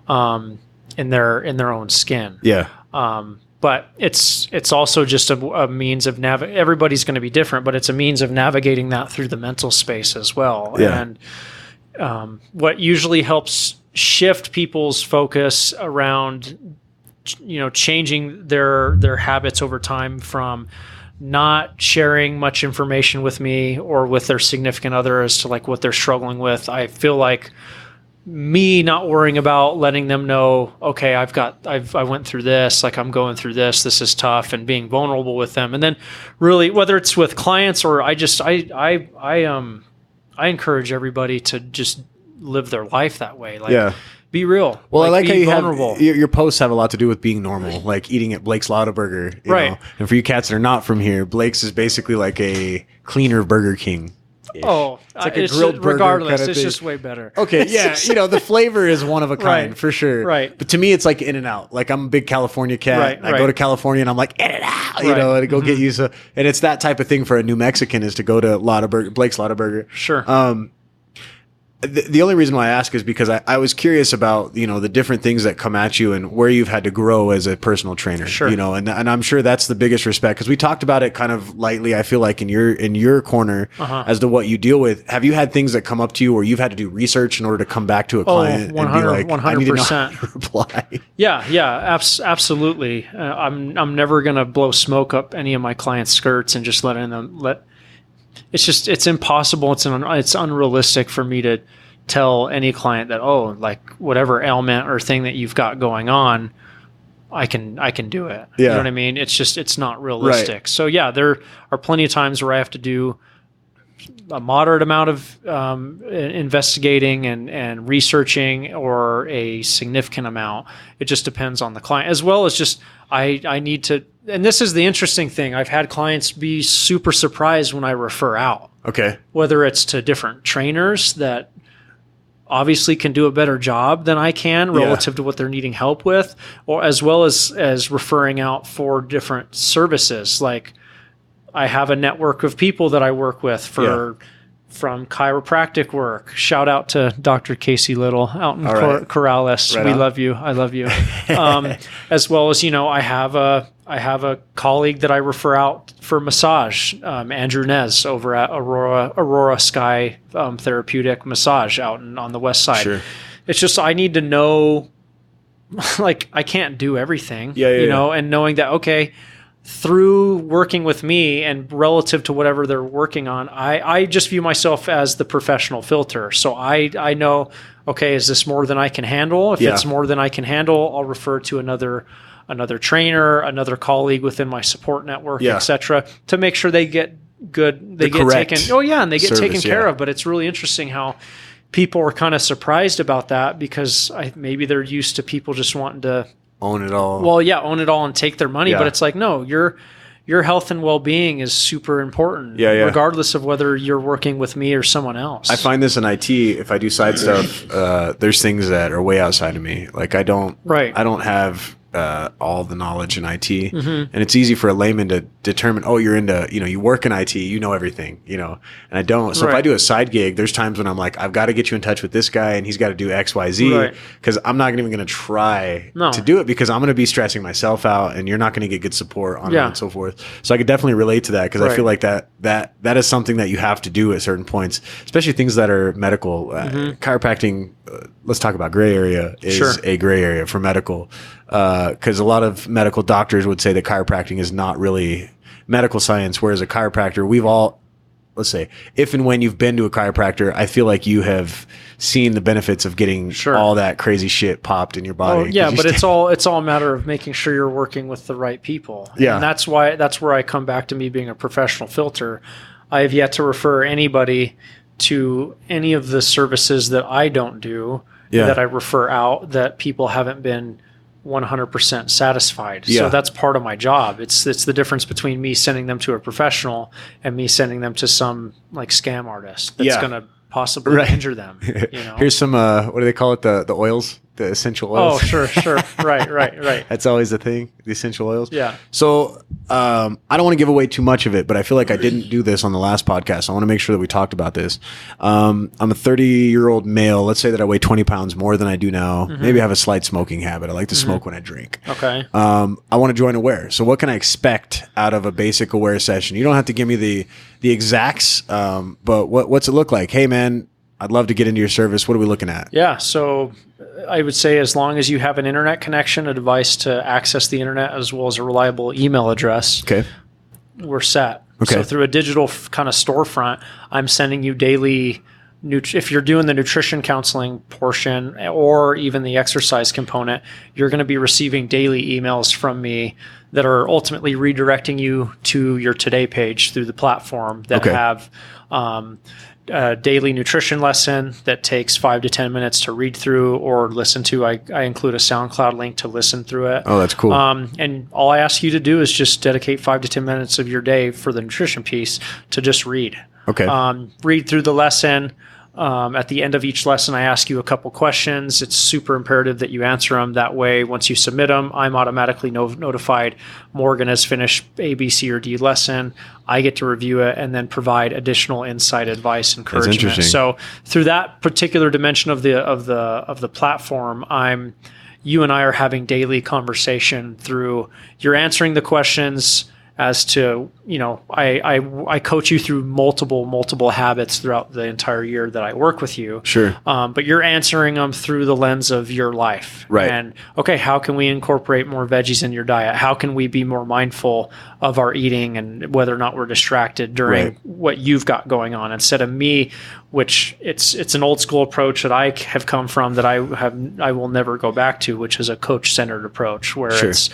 in their own skin. Yeah. But it's also just a means of everybody's going to be different, but it's a means of navigating that through the mental space as well. Yeah. And what usually helps shift people's focus around, changing their habits over time from not sharing much information with me or with their significant other as to like what they're struggling with. I feel like me not worrying about letting them know, okay, I went through this, like I'm going through this is tough, and being vulnerable with them. And then really, whether it's with clients or I encourage everybody to just live their life that way. Like, be real. Well, I like how you vulnerable. have your posts have a lot to do with being normal, like eating at Blake's Lotaburger, right? And for you cats that are not from here, Blake's is basically like a cleaner Burger King. Oh, it's like a grilled burger. Regardless, kind of it's thing. just way better. Okay, yeah, the flavor is one of a kind Right, for sure. right. But to me, it's like In-N-Out. Like I'm a big California cat. Right, I go to California and I'm like In-N-Out, and go get you some. And it's that type of thing for a New Mexican is to go to Blake's Lottaburger. Sure. The only reason why I ask is because I was curious about, the different things that come at you and where you've had to grow as a personal trainer, Sure. and I'm sure that's the biggest respect because we talked about it kind of lightly. I feel like in your corner as to what you deal with. Have you had things that come up to you where you've had to do research in order to come back to a client 100, and be like, 100%. I need to know how to reply? Yeah, absolutely. I'm never going to blow smoke up any of my clients' skirts and just it's impossible. It's unrealistic for me to tell any client that, whatever ailment or thing that you've got going on, I can do it. Yeah. You know what I mean? It's not realistic. Right. So yeah, there are plenty of times where I have to do a moderate amount of investigating and researching or a significant amount. It just depends on the client, as well as just I need to, and this is the interesting thing. I've had clients be super surprised when I refer out. Okay. Whether it's to different trainers that obviously can do a better job than I can relative to what they're needing help with, or as well as referring out for different services. Like I have a network of people that I work with from chiropractic work. Shout out to Dr. Casey Little out in Corrales. Right we on. love you. I love you. As well as, I have a colleague that I refer out for massage, Andrew Nez over at Aurora Sky Therapeutic Massage out on the west side. Sure. It's just I need to know, like I can't do everything, and knowing that, okay, through working with me and relative to whatever they're working on, I just view myself as the professional filter. So I know, okay, is this more than I can handle? If it's more than I can handle, I'll refer to another trainer, another colleague within my support network, etc., to make sure they get good, they get taken. Oh yeah, and they get taken care of. But it's really interesting how people are kind of surprised about that because maybe they're used to people just wanting to own it all. Well, yeah, own it all and take their money. But it's like, no, your health and well-being is super important, regardless of whether you're working with me or someone else. I find this in IT. If I do side stuff, there's things that are way outside of me. Like I don't have all the knowledge in IT, and it's easy for a layman to determine, you're into, you work in IT, you know everything, and I don't. So if I do a side gig, there's times when I'm like, I've got to get you in touch with this guy and he's got to do X, Y, Z, because I'm not even going to try to do it because I'm going to be stressing myself out and you're not going to get good support on it and so forth. So I could definitely relate to that because I feel like that is something that you have to do at certain points, especially things that are medical. Chiropractic, let's talk about gray area, is a gray area for medical. Because a lot of medical doctors would say that chiropractic is not really medical science, whereas a chiropractor, we've all, let's say, if and when you've been to a chiropractor, I feel like you have seen the benefits of getting all that crazy shit popped in your body. Oh, yeah, but it's all a matter of making sure you're working with the right people. Yeah. And that's where I come back to me being a professional filter. I have yet to refer anybody to any of the services that I don't do, that I refer out, that people haven't been 100% satisfied. So that's part of my job. It's the difference between me sending them to a professional and me sending them to some like scam artist that's going to possibly injure them. Here's some what do they call it, the oils, the essential oils? Oh, sure. Right. That's always the thing, the essential oils. Yeah. So I don't want to give away too much of it, but I feel like I didn't do this on the last podcast. I want to make sure that we talked about this. I'm a 30-year-old male. Let's say that I weigh 20 pounds more than I do now. Maybe I have a slight smoking habit. I like to smoke when I drink. Okay. I want to join Aware. So what can I expect out of a basic Aware session? You don't have to give me the exacts, but what's it look like? Hey, man, I'd love to get into your service. What are we looking at? Yeah. So I would say as long as you have an internet connection, a device to access the internet, as well as a reliable email address, we're set. Okay. So through a digital kind of storefront, I'm sending you daily, if you're doing the nutrition counseling portion or even the exercise component, you're going to be receiving daily emails from me that are ultimately redirecting you to your Today page through the platform that have a daily nutrition lesson that takes 5 to 10 minutes to read through or listen to. I include a SoundCloud link to listen through it. Oh, that's cool. And all I ask you to do is just dedicate 5 to 10 minutes of your day for the nutrition piece to just read. Okay. Read through the lesson. At the end of each lesson, I ask you a couple questions. It's super imperative that you answer them. That way, once you submit them, I'm automatically notified Morgan has finished A, B, C, or D lesson. I get to review it and then provide additional insight, advice, encouragement. interesting. So through that particular dimension of the platform, you and I are having daily conversation through you're answering the questions as to, I coach you through multiple habits throughout the entire year that I work with you. Sure. But you're answering them through the lens of your life. Right. And okay, how can we incorporate more veggies in your diet? How can we be more mindful of our eating and whether or not we're distracted during what you've got going on instead of me, which it's an old school approach that I have come from that I will never go back to, which is a coach centered approach where it's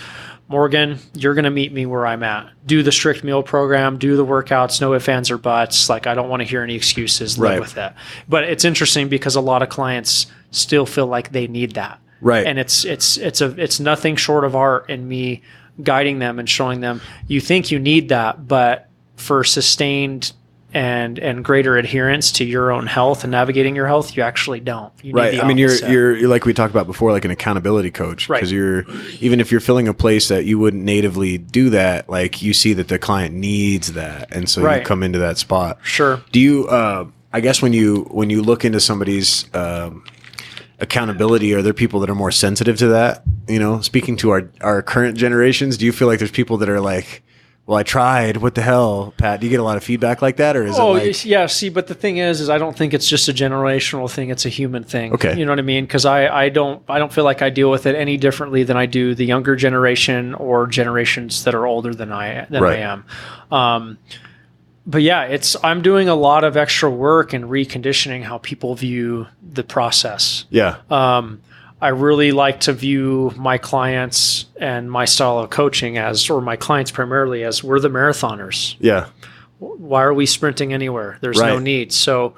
Morgan, you're going to meet me where I'm at. Do the strict meal program, do the workouts, no ifs, ands, or buts. Like, I don't want to hear any excuses. Live with that. But it's interesting because a lot of clients still feel like they need that. Right. And it's nothing short of art in me guiding them and showing them, you think you need that, but for sustained and greater adherence to your own health and navigating your health, you actually don't. You need the I mean, opposite. you're like we talked about before, like an accountability coach, because even if you're filling a place that you wouldn't natively do that, like you see that the client needs that, and so you come into that spot. Sure. Do you? I guess when you look into somebody's accountability, are there people that are more sensitive to that? Speaking to our current generations, do you feel like there's people that are like, well, I tried. What the hell, Pat? Do you get a lot of feedback like that, or is it like... yeah. See, but the thing is I don't think it's just a generational thing. It's a human thing. Okay. You know what I mean? Because I don't feel like I deal with it any differently than I do the younger generation or generations that are older than I am. But yeah, I'm doing a lot of extra work and reconditioning how people view the process. Yeah. I really like to view my clients and my style of coaching or my clients primarily as we're the marathoners. Yeah. Why are we sprinting anywhere? There's no need. So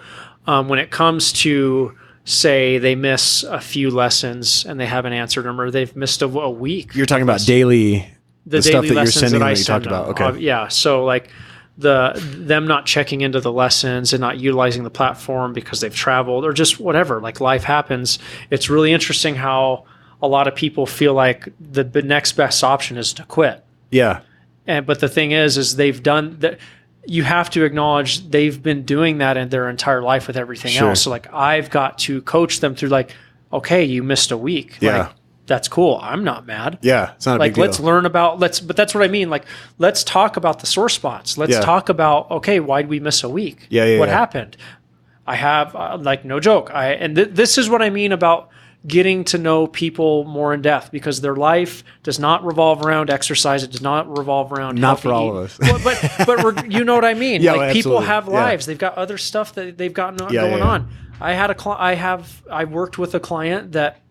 when it comes to, say, they miss a few lessons and they haven't answered them, or they've missed a week. You're talking about daily, the stuff that you're sending that you talked about. Okay. Yeah. So like them not checking into the lessons and not utilizing the platform because they've traveled or just whatever, like life happens. It's really interesting how a lot of people feel like the next best option is to quit. Yeah. But the thing is they've done that. You have to acknowledge they've been doing that in their entire life with everything else. So like, I've got to coach them through like, okay, you missed a week. Yeah. Like, that's cool. I'm not mad. Yeah, it's not a big deal. Let's learn about, but that's what I mean. Like, let's talk about the sore spots. Let's talk about, okay, why'd we miss a week? What happened? I have, no joke. This is what I mean about getting to know people more in depth, because their life does not revolve around exercise. It does not revolve around not for all of us. but you know what I mean? Yeah, like, people absolutely. have lives. They've got other stuff that they've got going on. I worked with a client that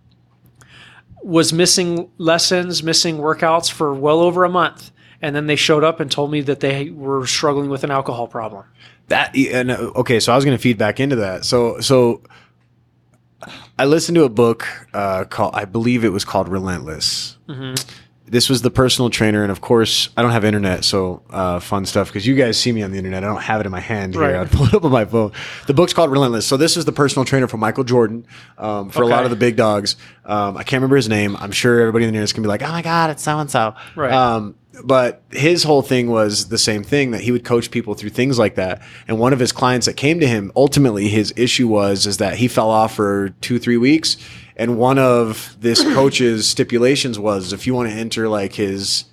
was missing lessons, missing workouts for well over a month. And then they showed up and told me that they were struggling with an alcohol problem. Okay, so I was going to feed back into that. So I listened to a book called, I believe it was called Relentless. Mm-hmm. This was the personal trainer. And of course, I don't have internet, so fun stuff, because you guys see me on the internet. I don't have it in my hand here. I'd pull it up on my phone. The book's called Relentless. So this is the personal trainer for Michael Jordan, for a lot of the big dogs. I can't remember his name. I'm sure everybody in the internet is going to be like, oh my God, it's so-and-so. Right. But his whole thing was the same thing, that he would coach people through things like that. And one of his clients that came to him, ultimately his issue is that he fell off for 2-3 weeks. And one of this coach's stipulations was, if you want to enter like his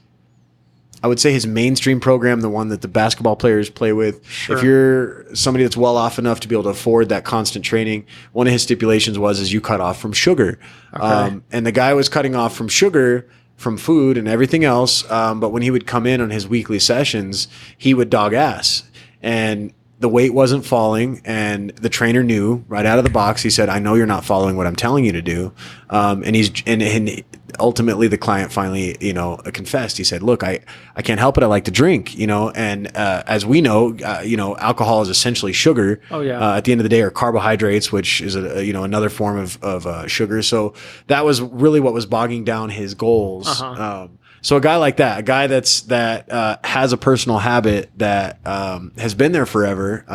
mainstream program, the one that the basketball players play with, if you're somebody that's well off enough to be able to afford that constant training, one of his stipulations is you cut off from sugar. Okay. And the guy was cutting off from sugar, from food and everything else. But when he would come in on his weekly sessions, he would dog ass. And the weight wasn't falling, and the trainer knew right out of the box. He said, I know you're not following what I'm telling you to do. And ultimately the client finally, confessed. He said, look, I can't help it. I like to drink, and as we know, alcohol is essentially sugar. Oh, yeah. At the end of the day, or carbohydrates, which is another form of sugar. So that was really what was bogging down his goals. Uh-huh. So a guy like that, a guy that has a personal habit that has been there forever,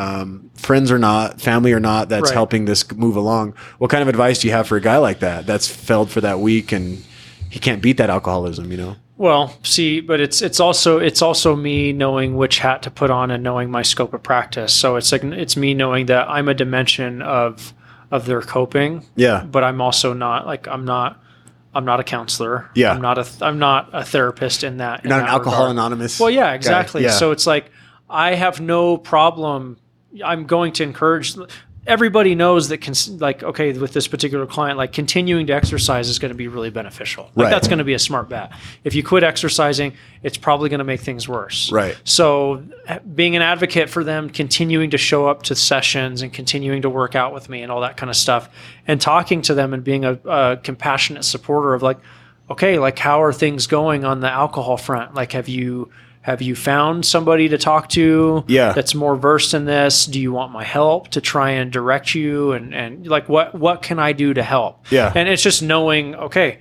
friends or not, family or not, that's helping this move along. What kind of advice do you have for a guy like that that's failed for that week and he can't beat that alcoholism, you know? Well, see, but it's also me knowing which hat to put on and knowing my scope of practice. So it's me knowing that I'm a dimension of their coping. Yeah. But I'm also not I'm not a counselor. Yeah. I'm not a therapist in that. You're not an Alcohol Anonymous. Well, yeah, exactly. Yeah. So it's like I have no problem. I'm going to encourage. Everybody knows that, with this particular client, continuing to exercise is going to be really beneficial. That's going to be a smart bet. If you quit exercising, it's probably going to make things worse. Right. So being an advocate for them, continuing to show up to sessions and continuing to work out with me and all that kind of stuff, and talking to them and being a compassionate supporter of how are things going on the alcohol front? Have you found somebody to talk to that's more versed in this? Do you want my help to try and direct you? And what can I do to help? Yeah. And it's just knowing, okay,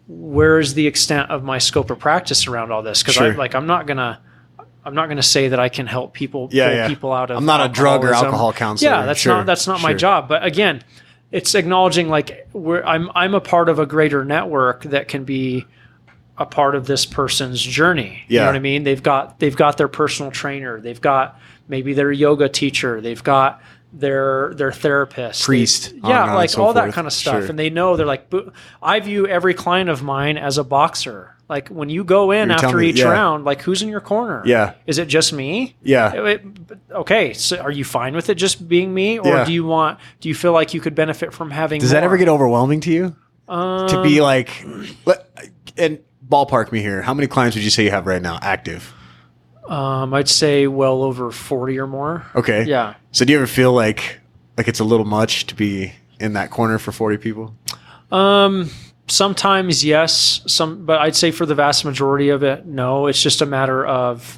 where is the extent of my scope of practice around all this? Because I'm not gonna say that I can help people pull people out of. I'm not a drug or alcohol counselor. Yeah, that's not my job. But again, it's acknowledging I'm a part of a greater network that can be a part of this person's journey. You know what I mean? They've got their personal trainer. They've got maybe their yoga teacher. They've got their therapist, priest. All that kind of stuff. Sure. And they know, they're like, I view every client of mine as a boxer. Like when you go in after each round, who's in your corner? Yeah. Is it just me? Yeah. Okay. So are you fine with it just being me? Or do you feel like you could benefit from having Does that ever get overwhelming to you? To be and ballpark me here. How many clients would you say you have right now active? I'd say well over 40 or more. Okay. Yeah. So do you ever feel like it's a little much to be in that corner for 40 people? Sometimes yes. But I'd say for the vast majority of it, no. It's just a matter of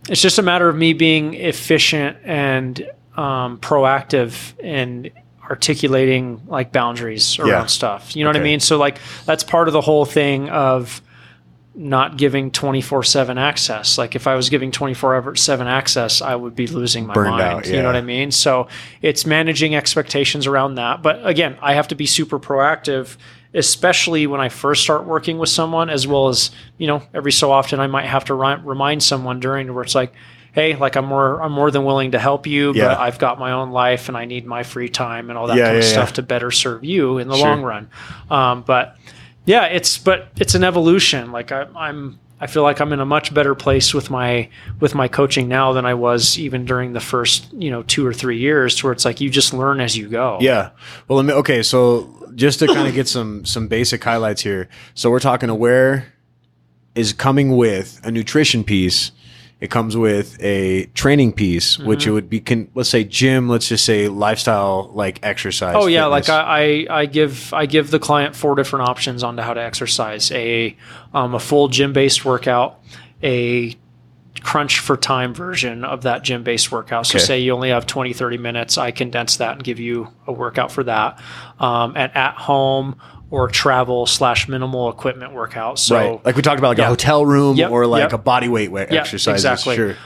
me being efficient and proactive and articulating boundaries around stuff. You know what I mean? So that's part of the whole thing of not giving 24/7 access. If I was giving 24/7 access, I would be losing my mind. Out, You know what I mean? So it's managing expectations around that. But again, I have to be super proactive, especially when I first start working with someone, as well as, every so often I might have to remind someone during where it's hey, I'm more than willing to help you, but I've got my own life and I need my free time and all that kind of stuff to better serve you in the long run. It's an evolution. I feel like I'm in a much better place with my coaching now than I was even during the first 2 or 3 years, to where it's you just learn as you go. Yeah. Well, okay. So just to kind of get some basic highlights here. So we're talking Aware is coming with a nutrition piece. It comes with a training piece, which it would be, let's say gym, let's just say lifestyle, exercise. Oh yeah. fitness. I give the client 4 different options on how to exercise: a full gym-based workout, a crunch for time version of that gym-based workout. So say you only have 20, 30 minutes, I condense that and give you a workout for that. And at home or travel / minimal equipment workout. So right. Like we talked about a hotel room or a body weight exercise. Exactly. Sure.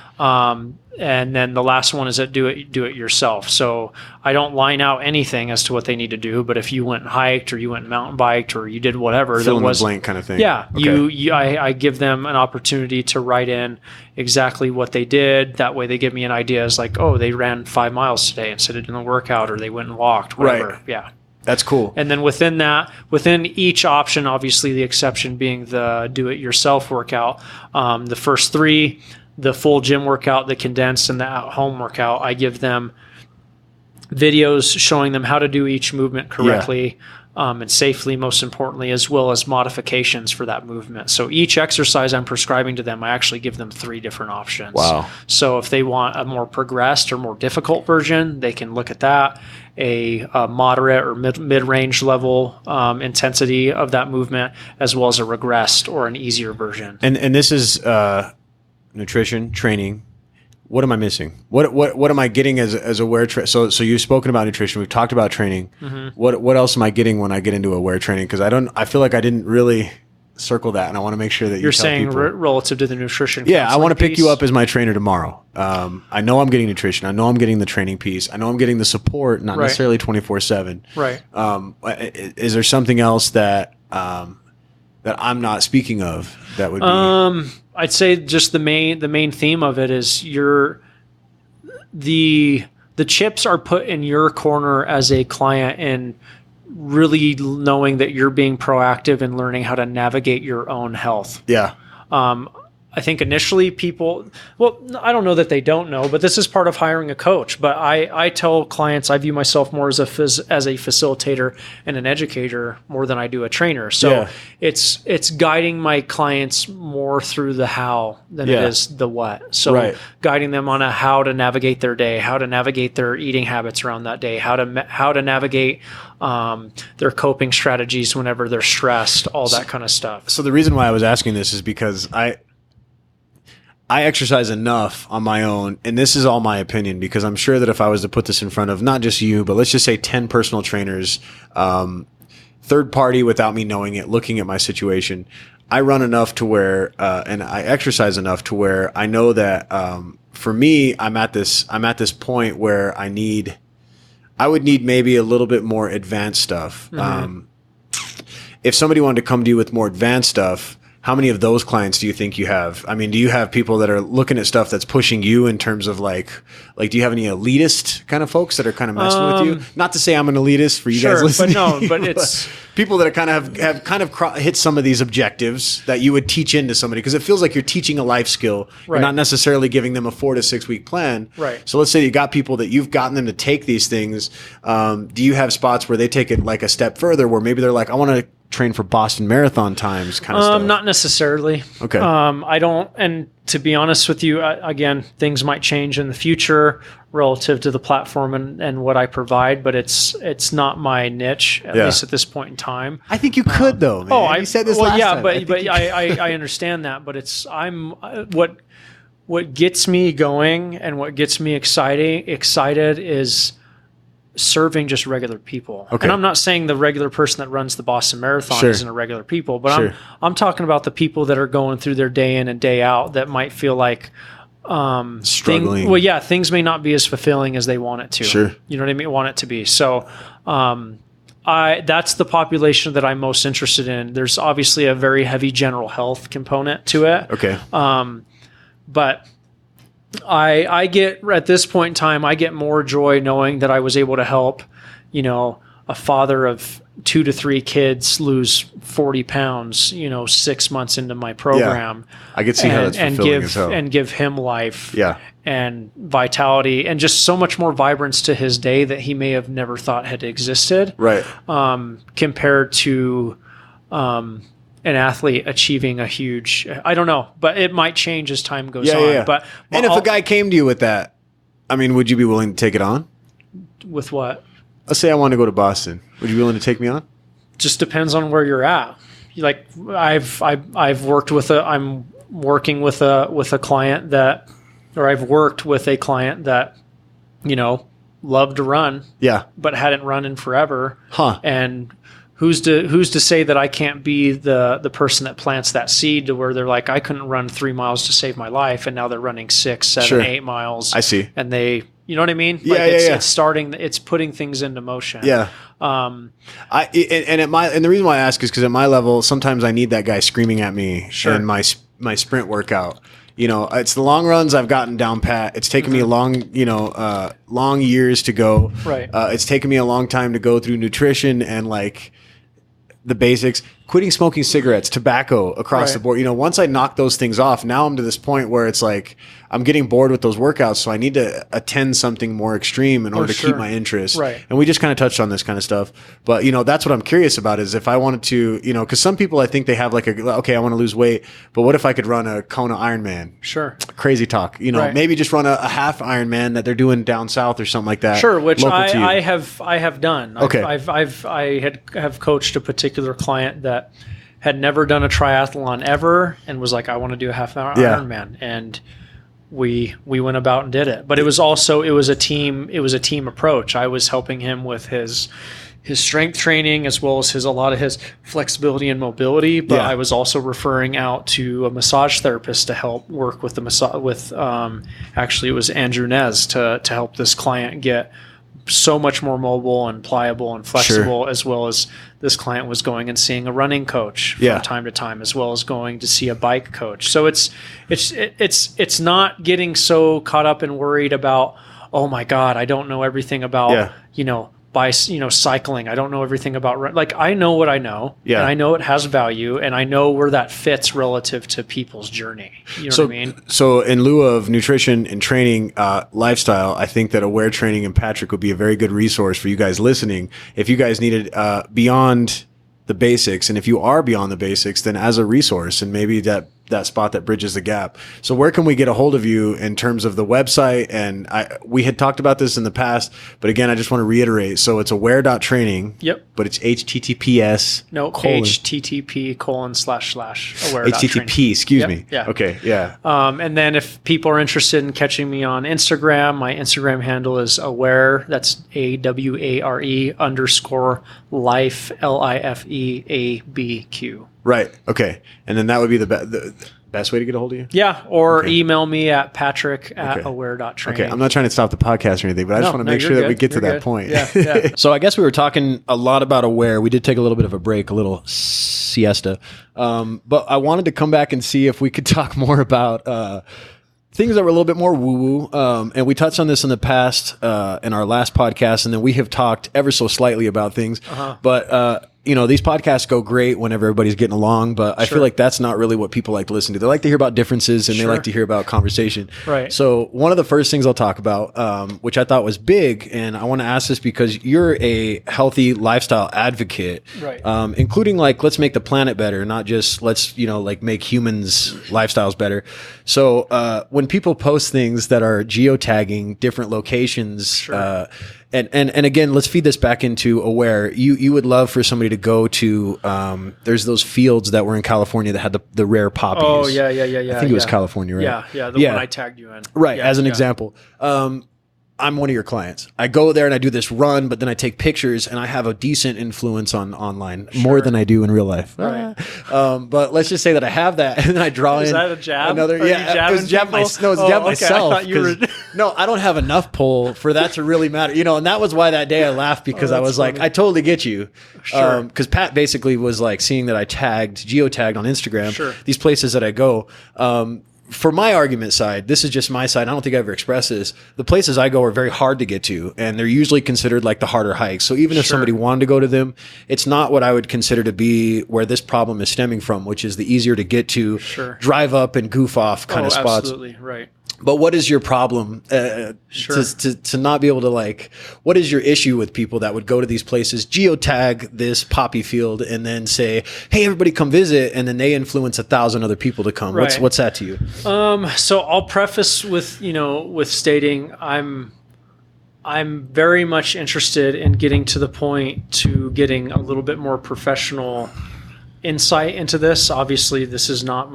And then the last one is do it yourself. So I don't line out anything as to what they need to do, but if you went and hiked or you went and mountain biked or you did whatever, fill in the blank kind of thing. Yeah. Okay. I give them an opportunity to write in exactly what they did. That way they give me an idea as they ran 5 miles today instead of doing the workout, or they went and walked, whatever. Right. Yeah. That's cool. And then within each option, obviously the exception being the do-it-yourself workout, the first 3, the full gym workout, the condensed, and the at-home workout, I give them videos showing them how to do each movement correctly and safely, most importantly, as well as modifications for that movement. So each exercise I'm prescribing to them, I actually give them 3 different options. Wow. So if they want a more progressed or more difficult version, they can look at that. A moderate or mid-range level intensity of that movement, as well as a regressed or an easier version. And this is nutrition, training. What am I missing? What am I getting as Aware? So you've spoken about nutrition. We've talked about training. Mm-hmm. What else am I getting when I get into Aware training? Because I feel like I didn't really circle that, and I want to make sure that you're tell saying people, relative to the nutrition. Yeah, I want to pick piece. you up as my trainer tomorrow. I know I'm getting nutrition. I know I'm getting the training piece. I know I'm getting the support, not necessarily 24/7. Right. Is there something else that I'm not speaking of that would be? I'd say just the main theme of it is the chips are put in your corner as a client, and really knowing that you're being proactive and learning how to navigate your own health. Yeah. I think initially people, well, I don't know that they don't know, but this is part of hiring a coach. But I tell clients I view myself more as a facilitator and an educator more than I do a trainer. So it's guiding my clients more through the how than it is the what. So guiding them on how to navigate their day, how to navigate their eating habits around that day, how to navigate their coping strategies whenever they're stressed, all that kind of stuff. So the reason why I was asking this is because I exercise enough on my own, and this is all my opinion, because I'm sure that if I was to put this in front of not just you, but let's just say 10 personal trainers, third party without me knowing it, looking at my situation, I run enough to where, and I exercise enough to where I know that for me, I'm at this point where I would need maybe a little bit more advanced stuff. Mm-hmm. If somebody wanted to come to you with more advanced stuff, how many of those clients do you think you have? I mean, do you have people that are looking at stuff that's pushing you in terms of like do you have any elitist kind of folks that are kind of messing with you? Not to say I'm an elitist for you guys listening. But it's people that are have kind of hit some of these objectives that you would teach into somebody, because it feels like you're teaching a life skill. You're not necessarily giving them a 4 to 6 week plan. Right. So let's say you got people that you've gotten them to take these things. Do you have spots where they take it like a step further, where maybe they're like, I want to train for Boston Marathon times kind of stuff? Not necessarily. Okay. I don't, and to be honest with you, again, things might change in the future relative to the platform and what I provide, but it's not my niche, at least at this point in time. I think you could though, man. You said this last time. But I understand that, but what gets me going and what gets me excited is serving just regular people. Okay. And I'm not saying the regular person that runs the Boston Marathon isn't a regular people, but I'm talking about the people that are going through their day in and day out that might feel like struggling. Things may not be as fulfilling as they want it to. Sure. You know what I mean? Want it to be. So that's the population that I'm most interested in. There's obviously a very heavy general health component to it. Okay. But I get, at this point in time, I get more joy knowing that I was able to help, a father of 2 to 3 kids lose 40 pounds, 6 months into my program. Yeah. I could see how that's fulfilling as hell. And give him life and vitality and just so much more vibrance to his day that he may have never thought had existed. Right. Compared to an athlete achieving a huge, I don't know, but it might change as time goes on. Yeah. But if a guy came to you with that, I mean, would you be willing to take it on? With what? Let's say I want to go to Boston. Would you be willing to take me on? Just depends on where you're at. Like I'm working with a client that, or I've worked with a client that, loved to run. Yeah. But hadn't run in forever. Huh. And who's to say that I can't be the person that plants that seed to where they're like, I couldn't run 3 miles to save my life, and now they're running 6, 7, 8 miles. I see. And they, you know what I mean? Yeah, it's putting things into motion. Yeah. And the reason why I ask is because at my level, sometimes I need that guy screaming at me in my sprint workout. It's the long runs I've gotten down pat. It's taken me a long years to go. Right. It's taken me a long time to go through nutrition and like the basics, quitting smoking cigarettes, tobacco across the board. Once I knock those things off, now I'm to this point where it's like I'm getting bored with those workouts. So I need to attend something more extreme in order to keep my interest. Right. And we just kind of touched on this kind of stuff. But, that's what I'm curious about is if I wanted to, because some people I think they have like okay, I want to lose weight, but what if I could run a Kona Ironman? Sure. Crazy talk. Maybe just run a half Ironman that they're doing down south or something like that. Sure, which I have done. Okay. I have coached a particular client that had never done a triathlon ever and was like, I want to do a half hour Ironman. And we went about and did it. But it was a team approach. I was helping him with his his strength training as well as a lot of his flexibility and mobility. But I was also referring out to a massage therapist to help work with actually it was Andrew Nez to help this client get so much more mobile and pliable and flexible, as well as this client was going and seeing a running coach from time to time, as well as going to see a bike coach. So it's not getting so caught up and worried about, oh my God, I don't know everything about, cycling. I don't know everything about like, I know what I know, and I know it has value, and I know where that fits relative to people's journey. You know what I mean? So in lieu of nutrition and training, lifestyle, I think that Aware Training and Patrick would be a very good resource for you guys listening. If you guys needed beyond the basics, and if you are beyond the basics, then as a resource, and maybe that spot that bridges the gap. So where can we get a hold of you in terms of the website? And we had talked about this in the past, but again, I just want to reiterate. So it's aware.training. Yep. But it's HTTPS. No, HTTP:// HTTP, excuse me. Yeah. Okay. Yeah. And then if people are interested in catching me on Instagram, my Instagram handle is aware. That's AWARE_life, LIFEABQ. Right. Okay. And then that would be the best way to get a hold of you? Yeah. Or email me at patrick@aware.training. Okay. I'm not trying to stop the podcast or anything, but I just want to make sure that we get to that point. Yeah. So I guess we were talking a lot about Aware. We did take a little bit of a break, a little siesta. But I wanted to come back and see if we could talk more about things that were a little bit more woo-woo. And we touched on this in the past in our last podcast, and then we have talked ever so slightly about things. But these podcasts go great whenever everybody's getting along, but I feel like that's not really what people like to listen to. They like to hear about differences, and they like to hear about conversation. Right. So one of the first things I'll talk about, which I thought was big, and I want to ask this because you're a healthy lifestyle advocate, right? Including like, let's make the planet better, not just let's, make humans' lifestyles better. So when people post things that are geotagging different locations, and again, let's feed this back into Aware. You would love for somebody to go to, there's those fields that were in California that had the rare poppies. Oh, yeah. I think it was California, right? Yeah, the one I tagged you in. Right, as an example. I'm one of your clients. I go there and I do this run, but then I take pictures, and I have a decent influence online, more than I do in real life. Right. But let's just say that I have that, and then I draw Is in that a jab? another. It was jab myself. I thought you were... No, I don't have enough pull for that to really matter. And that was why that day I laughed, because I was like, I totally get you. Sure. Because Pat basically was like seeing that I geotagged on Instagram these places that I go. For my argument side, this is just my side. I don't think I ever expressed this. The places I go are very hard to get to, and they're usually considered like the harder hikes. So even if somebody wanted to go to them, it's not what I would consider to be where this problem is stemming from, which is the easier to get to, drive up and goof off kind of spots. Absolutely, right. But what is your problem to not be able to what is your issue with people that would go to these places, geotag this poppy field, and then say, hey, everybody come visit, and then they influence 1,000 other people to come? Right. What's that to you? So I'll preface with stating I'm very much interested in getting to the point to getting a little bit more professional insight into this. Obviously, this is not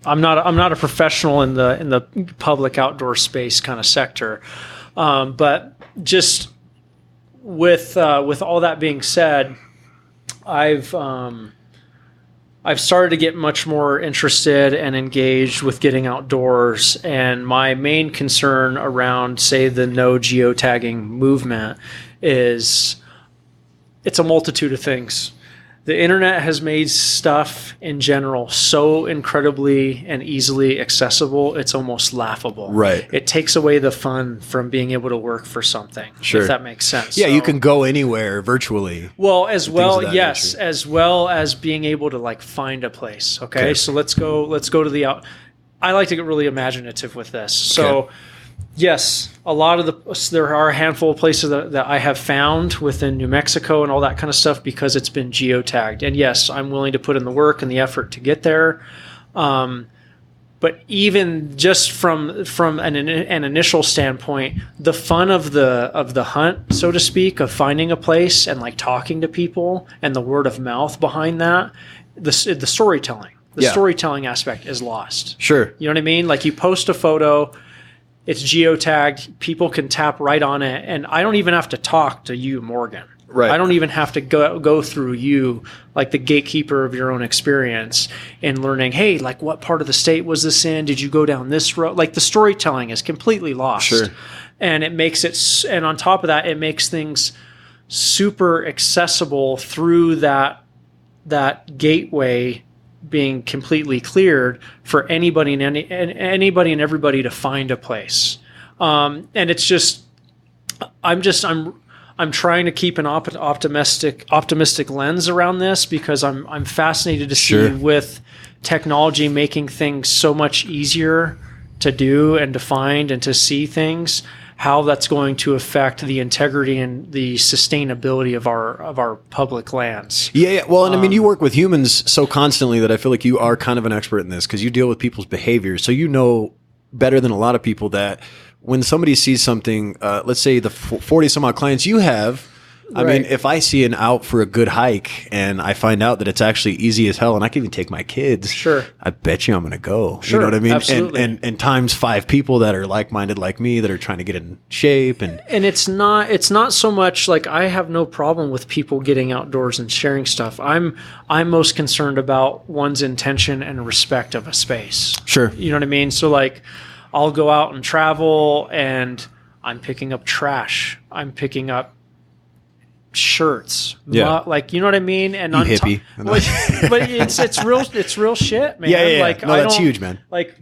I'm not a professional in the public outdoor space kind of sector, but just with all that being said, I've started to get much more interested and engaged with getting outdoors, and my main concern around, say, the no geotagging movement is it's a multitude of things. The internet has made stuff in general so incredibly and easily accessible, it's almost laughable. Right. It takes away the fun from being able to work for something, if that makes sense. Yeah, you can go anywhere virtually. Well, as well as being able to find a place. Okay? So let's go to the out. I like to get really imaginative with this. So yes, there are a handful of places that I have found within New Mexico and all that kind of stuff because it's been geotagged. And yes, I'm willing to put in the work and the effort to get there. But even just from an initial standpoint, the fun of the hunt, so to speak, of finding a place and talking to people and the word of mouth behind that, the storytelling, storytelling aspect is lost. Sure. You know what I mean? You post a photo, it's geotagged, people can tap right on it, and I don't even have to talk to you, Morgan. Right. I don't even have to go through you, like the gatekeeper of your own experience, and learning, hey, like what part of the state was this in? Did you go down this road? Like the storytelling is completely lost. Sure. And it makes it, and on top of that, it makes things super accessible through that gateway being completely cleared for anybody and anybody and everybody to find a place. And it's just, I'm trying to keep an optimistic lens around this, because I'm fascinated to see with technology making things so much easier to do and to find and to see things, how that's going to affect the integrity and the sustainability of our public lands. Yeah. Well, and I mean, you work with humans so constantly that I feel like you are kind of an expert in this, because you deal with people's behaviors. So you know better than a lot of people that when somebody sees something, let's say the 40 some odd clients you have, I mean, if I see an out for a good hike and I find out that it's actually easy as hell and I can even take my kids, I bet you I'm going to go. Sure, you know what I mean? Absolutely. And times 5 people that are like-minded like me that are trying to get in shape. And it's not so much like, I have no problem with people getting outdoors and sharing stuff. I'm most concerned about one's intention and respect of a space. Sure. You know what I mean? So like, I'll go out and travel and I'm picking up trash. I'm picking up shirts. Like, you know what I mean? And you hippie. But it's real shit, man. Yeah. Like, no, that's huge, man. Like,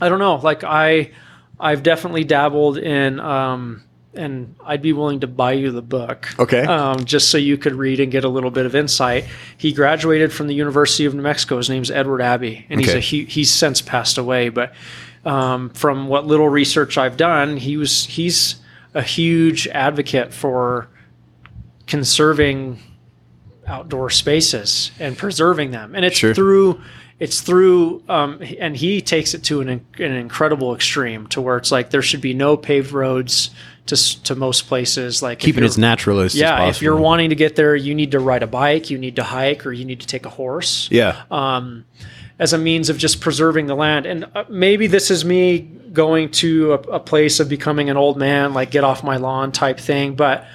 I don't know. Like I've definitely dabbled in, and I'd be willing to buy you the book. Okay. Just so you could read and get a little bit of insight. He graduated from the University of New Mexico. His name's Edward Abbey, and he's since passed away. But from what little research I've done, he's a huge advocate for conserving outdoor spaces and preserving them. And it's through, and he takes it to an incredible extreme, to where it's like there should be no paved roads to most places. Like keeping it as naturalist as possible. If you're wanting to get there, you need to ride a bike, you need to hike, or you need to take a horse. As a means of just preserving the land. And maybe this is me going to a place of becoming an old man, like get off my lawn type thing. But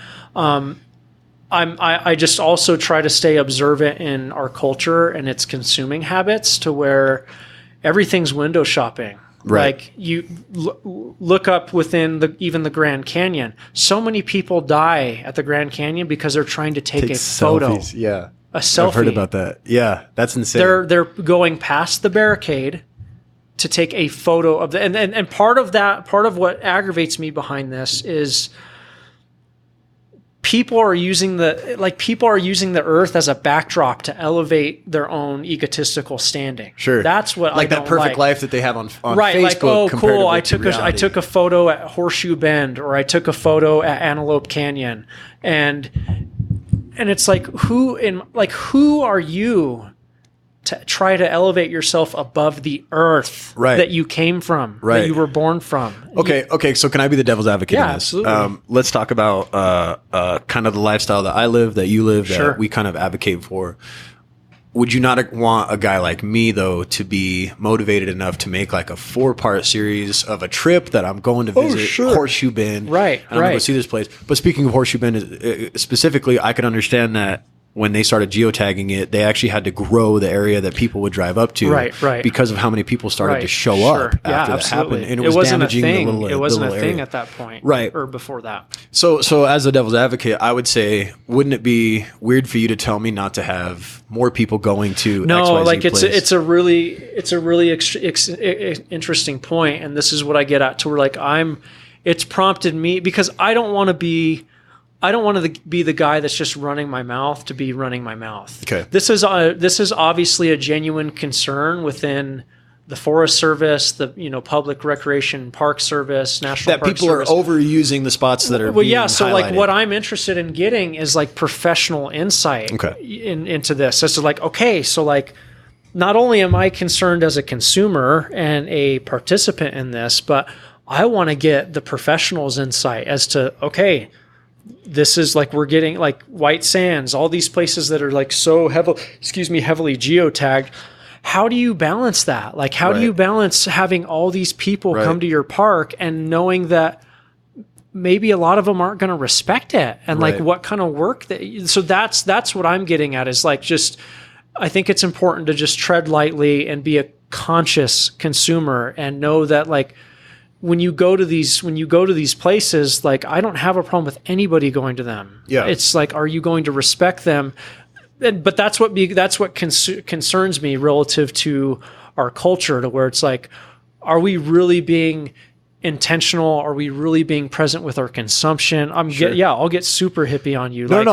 I just also try to stay observant in our culture and its consuming habits, to where everything's window shopping. Right. Like you look up within even the Grand Canyon. So many people die at the Grand Canyon because they're trying to take a photo. Yeah. A selfie. I've heard about that. Yeah, that's insane. They're going past the barricade to take a photo of the and part of what aggravates me behind this is people are using the earth as a backdrop to elevate their own egotistical standing. Sure. That's what like I that perfect life that they have on right, Facebook. Like, oh, cool, I took a photo at Horseshoe Bend, or I took a photo at Antelope Canyon. And it's like, who are you to try to elevate yourself above the earth that you came from, that you were born from? Okay. So can I be the devil's advocate in this? Absolutely. Let's talk about kind of the lifestyle that I live, that you live, that we kind of advocate for. Would you not want a guy like me, though, to be motivated enough to make like a 4-part series of a trip that I'm going to visit Horseshoe Bend? Right. And I'm going to go see this place. But speaking of Horseshoe Bend, specifically, I can understand that when they started geotagging it, they actually had to grow the area that people would drive up to, because of how many people started to show up after that happened, and it was wasn't damaging a thing. the little. It wasn't the a area. thing at that point, or before that. So as the devil's advocate, I would say, wouldn't it be weird for you to tell me not to have more people going to XYZ like place? it's a really interesting point, and this is what I get at. To where like it's prompted me, because I don't want to be the guy that's just running my mouth to be running my mouth. Okay. This is obviously a genuine concern within the Forest Service, the Public Recreation Park Service, National Park Park Service. Are overusing the spots that are being So highlighted. like what I'm interested in getting is like professional insight into this. As to like, okay, so like not only am I concerned as a consumer and a participant in this, but I want to get the professionals' insight as to, okay, this is like, we're getting like White Sands, all these places that are like so heavily geotagged. How do you balance that? Like, how do you balance having all these people come to your park and knowing that maybe a lot of them aren't going to respect it. And like Right. what kind of work so that's what I'm getting at is like, just, I think it's important to just tread lightly and be a conscious consumer and know that like, when you go to these places, like I don't have a problem with anybody going to them. Yeah. It's like, are you going to respect them? But that's what concerns me relative to our culture, to where it's like, are we really being intentional? Are we really being present with our consumption? I'll get super hippie on you. Like,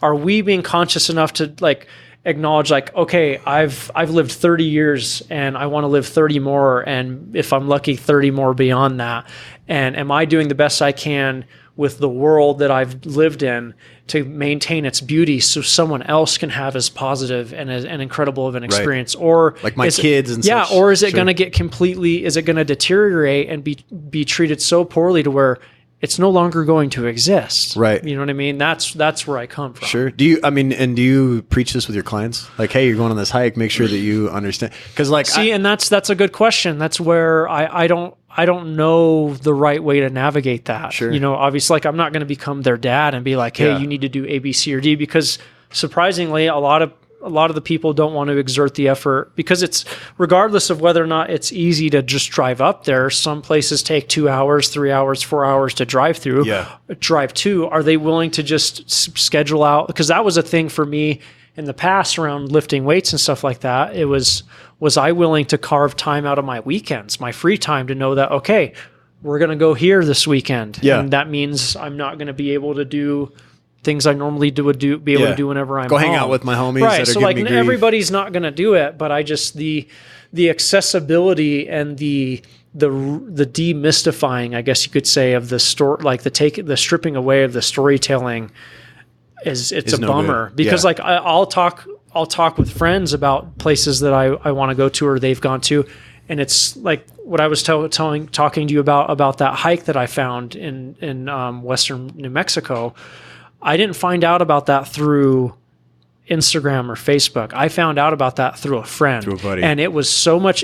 are we being conscious enough to like acknowledge like, okay, I've lived 30 years and I want to live 30 more. And if I'm lucky, 30 more beyond that. And am I doing the best I can with the world that I've lived in to maintain its beauty so someone else can have as positive and as an incredible of an experience? Right. Or like my kids and such. or is it going to get is it going to deteriorate and be treated so poorly to where it's no longer going to exist? Right. You know what I mean? That's where I come from. Sure. Do you preach this with your clients? Like, hey, you're going on this hike, make sure that you understand. Because like, and that's a good question. That's where I don't know the right way to navigate that. Sure. You know, obviously, like I'm not going to become their dad and be like, hey, you need to do A, B, C, or D, because surprisingly, a lot of the people don't want to exert the effort, because it's, regardless of whether or not it's easy to just drive up there, some places take 2 hours, 3 hours, 4 hours to drive through, drive to. Are they willing to just schedule out? Because that was a thing for me in the past around lifting weights and stuff like that. It was I willing to carve time out of my weekends, my free time, to know that, okay, we're going to go here this weekend. Yeah. And that means I'm not going to be able to do things I normally be able to do whenever I'm go home. Hang out with my homies. Right. That are So giving like me grief. everybody's not going to do it, but I just, the accessibility and the demystifying, I guess you could say, of the story, like the stripping away of the storytelling is a no bummer. good. Because Yeah. like I'll talk with friends about places that I want to go to or they've gone to, and it's like what I was talking to you about that hike that I found in western New Mexico. I didn't find out about that through Instagram or Facebook. I found out about that through a friend, Through a buddy. and it was so much.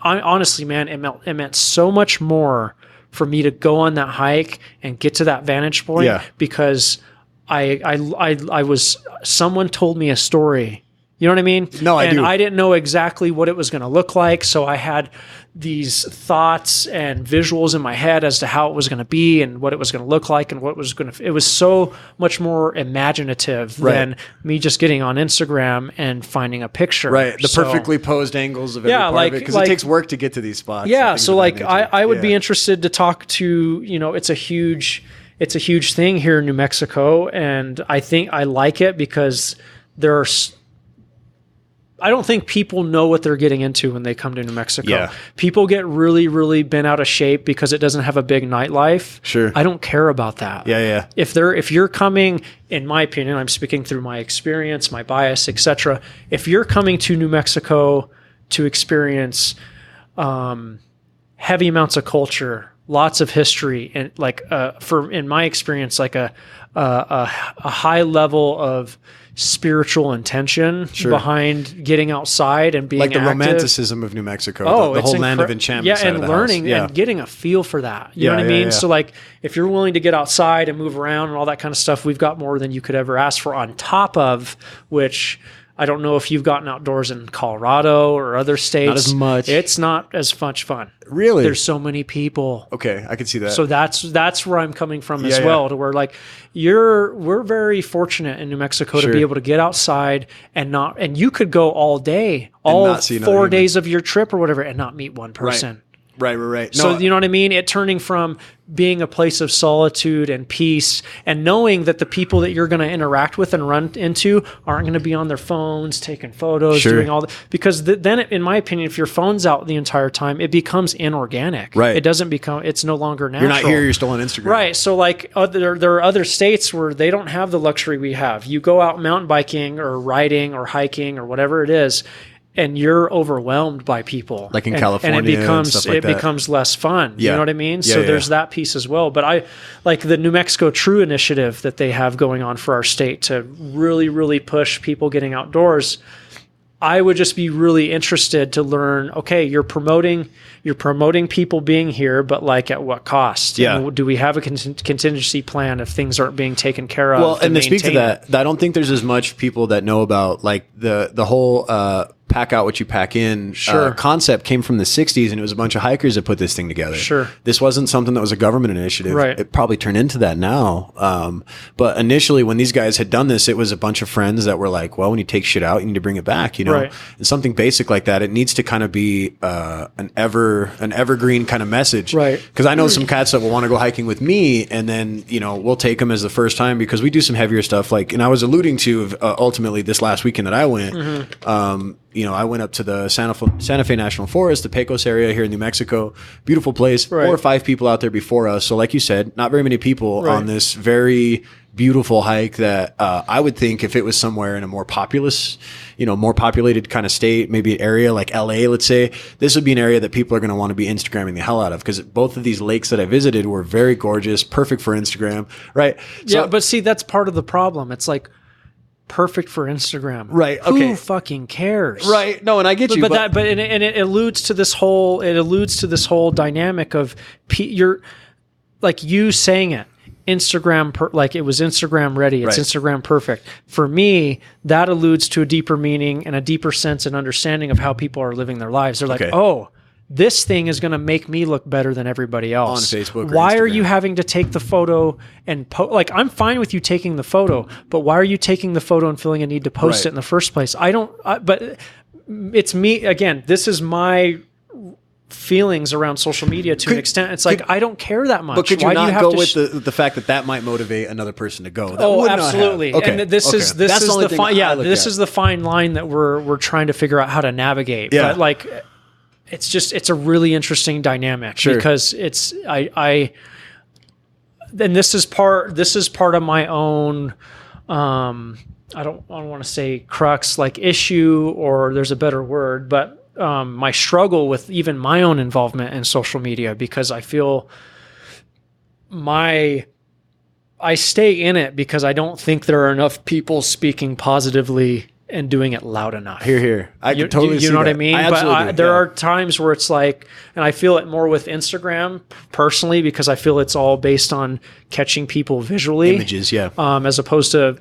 Honestly, man, it meant so much more for me to go on that hike and get to that vantage point, because I was, someone told me a story. You know what I mean? No, I do. I didn't know exactly what it was going to look like, so I had these thoughts and visuals in my head as to how it was going to be and what it was going to look like and what was going to. It was so much more imaginative than me just getting on Instagram and finding a picture. Right. The perfectly posed angles of every part of it, because it takes work to get to these spots. Yeah. So like, I would be interested to talk to, it's a huge thing here in New Mexico, and I think I like it because I don't think people know what they're getting into when they come to New Mexico. Yeah. People get really, really bent out of shape because it doesn't have a big nightlife. Sure. I don't care about that. Yeah. If you're coming, in my opinion, I'm speaking through my experience, my bias, etc. If you're coming to New Mexico to experience heavy amounts of culture, lots of history, and like in my experience, like a high level of spiritual intention behind getting outside and being like the active. Romanticism of New Mexico, the whole land of enchantment. Yeah, side and of the learning house. and getting a feel for that. You know what I mean? Yeah. So like, if you're willing to get outside and move around and all that kind of stuff, we've got more than you could ever ask for, on top of which, I don't know if you've gotten outdoors in Colorado or other states. Not as much. It's not as much fun. Really? There's so many people. Okay, I can see that. So that's where I'm coming from as well, to where like we're very fortunate in New Mexico to be able to get outside and you could go all day, all 4 days of your trip or whatever, and not meet one person. Right. No, So you know what I mean? It turning from being a place of solitude and peace, and knowing that the people that you're going to interact with and run into aren't going to be on their phones, taking photos, doing all that. Because then, in my opinion, if your phone's out the entire time, it becomes inorganic. Right. It doesn't become, it's no longer natural. you're not here, you're still on Instagram. Right. So like there are other states where they don't have the luxury we have. You go out mountain biking or riding or hiking or whatever it is, and you're overwhelmed by people, like in California, and it stuff becomes less fun. Yeah. You know what I mean? Yeah, So there's that piece as well. But I like the New Mexico True initiative that they have going on for our state to really, really push people getting outdoors. I would just be really interested to learn, okay, you're promoting people being here, but like at what cost? Yeah. And do we have a contingency plan if things aren't being taken care of? Well, and to speak to maintain it? that, I don't think there's as much people that know about like the whole pack out what you pack in Sure. concept came from the 60s, and it was a bunch of hikers that put this thing together. Sure. This wasn't something that was a government initiative. Right. It probably turned into that now. But initially when these guys had done this, it was a bunch of friends that were like, well, when you take shit out, you need to bring it back, you know? Right. And something basic like that, it needs to kind of be an evergreen kind of message. Right. Because I know some cats that will want to go hiking with me, and then, you know, we'll take them as the first time because we do some heavier stuff. Like, and I was alluding to ultimately this last weekend that I went, you know, I went up to the Santa Fe National Forest, the Pecos area here in New Mexico. Beautiful place. Right. 4 or 5 people out there before us. So like you said, not very many people Right. on this very beautiful hike that I would think if it was somewhere in a more populous, you know, more populated kind of state, maybe an area like LA, let's say, this would be an area that people are going to want to be Instagramming the hell out of, because both of these lakes that I visited were very gorgeous, perfect for Instagram, right? So, Yeah, but see, that's part of the problem. It's like perfect for Instagram. Right, okay. Who fucking cares? right. No, and I get you. But it alludes to this whole dynamic of you're like you saying it. Instagram, like it was Instagram ready. It's Right. Instagram perfect. For me, that alludes to a deeper meaning and a deeper sense and understanding of how people are living their lives. They're like, Okay. oh, this thing is going to make me look better than everybody else. On Facebook or Why are Instagram. you having to take the photo and like, I'm fine with you taking the photo, but why are you taking the photo and feeling a need to post Right. it in the first place? But it's me again. This is my feelings around social media to an extent. It's like, I don't care that much. But could you Why do not have go to with the fact that might motivate another person to go? That Oh, would not have. absolutely. Okay. And this is That's the only the thing fine. I Yeah, look this at. is the fine line that we're trying to figure out how to navigate. Yeah. But like, it's a really interesting dynamic Sure. because and this is part of my own. I don't want to say crux, like issue, or there's a better word, but my struggle with even my own involvement in social media, because I feel I stay in it because I don't think there are enough people speaking positively and doing it loud enough. Here. I You, can totally you see know what that. I mean? absolutely do, There yeah. are times where it's like, and I feel it more with Instagram personally, because I feel it's all based on catching people visually. images, yeah. As opposed to,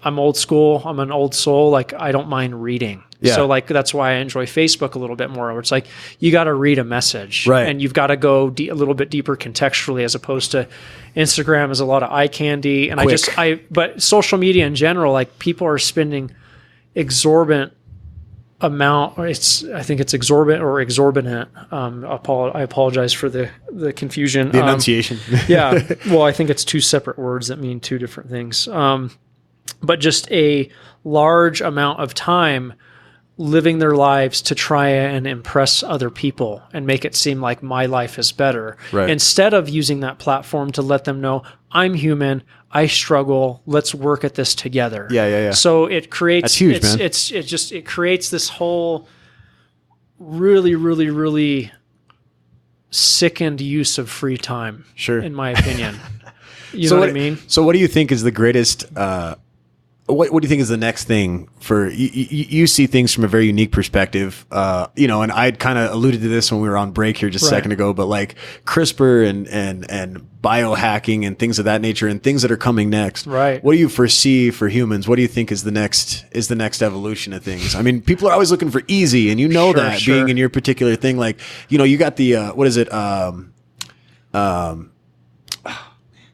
I'm old school. I'm an old soul. Like, I don't mind reading. Yeah. So like, that's why I enjoy Facebook a little bit more, where it's like, you got to read a message, Right. and you've got to go a little bit deeper contextually, as opposed to Instagram is a lot of eye candy. And Quick. but social media in general, like people are spending exorbitant amount, or I think it's exorbitant or exorbitant. I apologize for the confusion. The enunciation. Yeah. Well, I think it's two separate words that mean two different things. But just a large amount of time living their lives to try and impress other people and make it seem like my life is better, Right. instead of using that platform to let them know I'm human, I struggle, let's work at this together. Yeah. So it creates, That's huge, man. it creates this whole really, really, really sickened use of free time. Sure. In my opinion. You know what I mean? So what do you think is the greatest what do you think is the next thing for you see things from a very unique perspective, you know, and I'd kind of alluded to this when we were on break here just a second ago, but like CRISPR and biohacking and things of that nature and things that are coming next. Right. What do you foresee for humans? What do you think is the next evolution of things? I mean, people are always looking for easy, and you know Sure, that sure. being in your particular thing, like, you know, you got the what is it?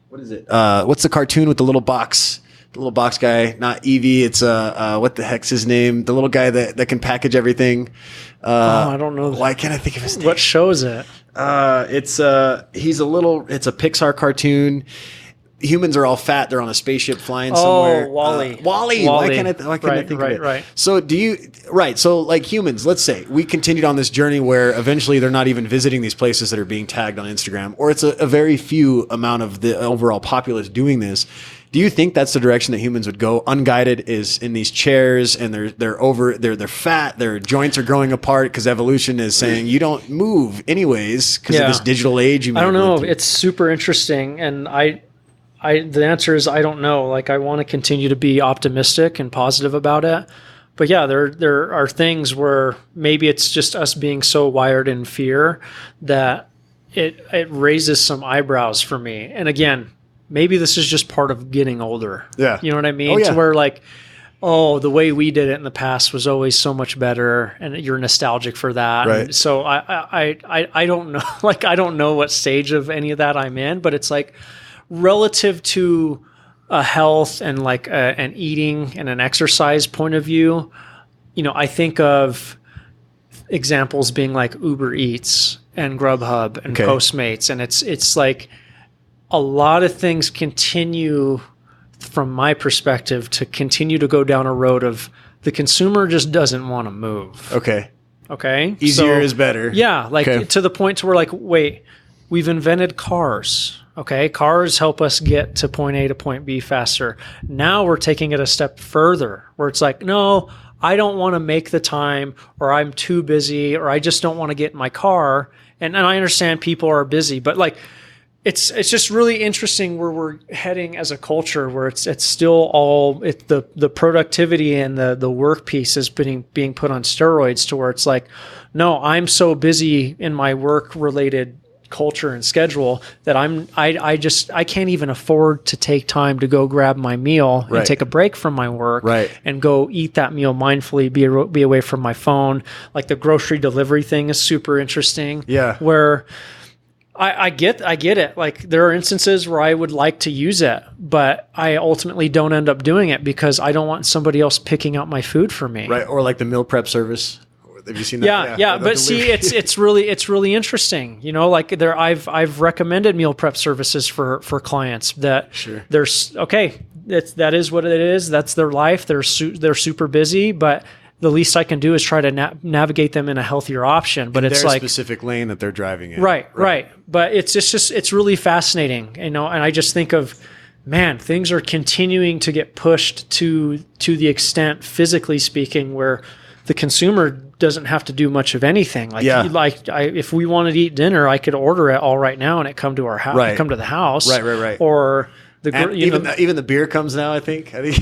What is it? What's the cartoon with the little box? The little box guy, not Eevee. It's what the heck's his name? The little guy that can package everything. I don't know. Why can't I think of his name? What show is it? It's a Pixar cartoon. Humans are all fat. They're on a spaceship flying somewhere. Wall-E. Wall-E. Why can't I think of it? Right. So so like humans, let's say we continued on this journey where eventually they're not even visiting these places that are being tagged on Instagram, or it's a very few amount of the overall populace doing this. Do you think that's the direction that humans would go? Unguided is in these chairs, and they're fat. Their joints are growing apart because evolution is saying you don't move anyways because of this digital age. I don't know. It's super interesting, and the answer is I don't know. Like, I want to continue to be optimistic and positive about it, But yeah, there are things where maybe it's just us being so wired in fear that it raises some eyebrows for me. And again, maybe this is just part of getting older. Yeah. You know what I mean? Oh, yeah. To where like, oh, the way we did it in the past was always so much better, and you're nostalgic for that. Right. And so I don't know, like I don't know what stage of any of that I'm in, but it's like relative to a health and like an eating and an exercise point of view, you know, I think of examples being like Uber Eats and Grubhub and Postmates, and it's like a lot of things continue, from my perspective, to continue to go down a road of the consumer just doesn't want to move. Okay. Easier is better. Yeah. Like to the point to where like, wait, we've invented cars. Okay. Cars help us get to point A to point B faster. Now we're taking it a step further where it's like, no, I don't want to make the time, or I'm too busy, or I just don't want to get in my car. And I understand people are busy, but like, it's just really interesting where we're heading as a culture, where it's still all the productivity and the work piece is being put on steroids, to where it's like, no, I'm so busy in my work related culture and schedule that I can't even afford to take time to go grab my meal and take a break from my work and go eat that meal mindfully, be away from my phone. Like the grocery delivery thing is super interesting. Yeah. Where I get it. Like there are instances where I would like to use it, but I ultimately don't end up doing it because I don't want somebody else picking out my food for me. Right. Or like the meal prep service. Have you seen that? Yeah. But see, it's really interesting. You know, like I've recommended meal prep services for clients that there's that is what it is. That's their life. They're super busy, but the least I can do is try to navigate them in a healthier option. But it's like specific lane that they're driving in. Right. But it's really fascinating, you know. And I just think of, man, things are continuing to get pushed to the extent, physically speaking, where the consumer doesn't have to do much of anything. If we wanted to eat dinner, I could order it all right now and it come to our house, come to the house. Right. Or even the beer comes now, I think. You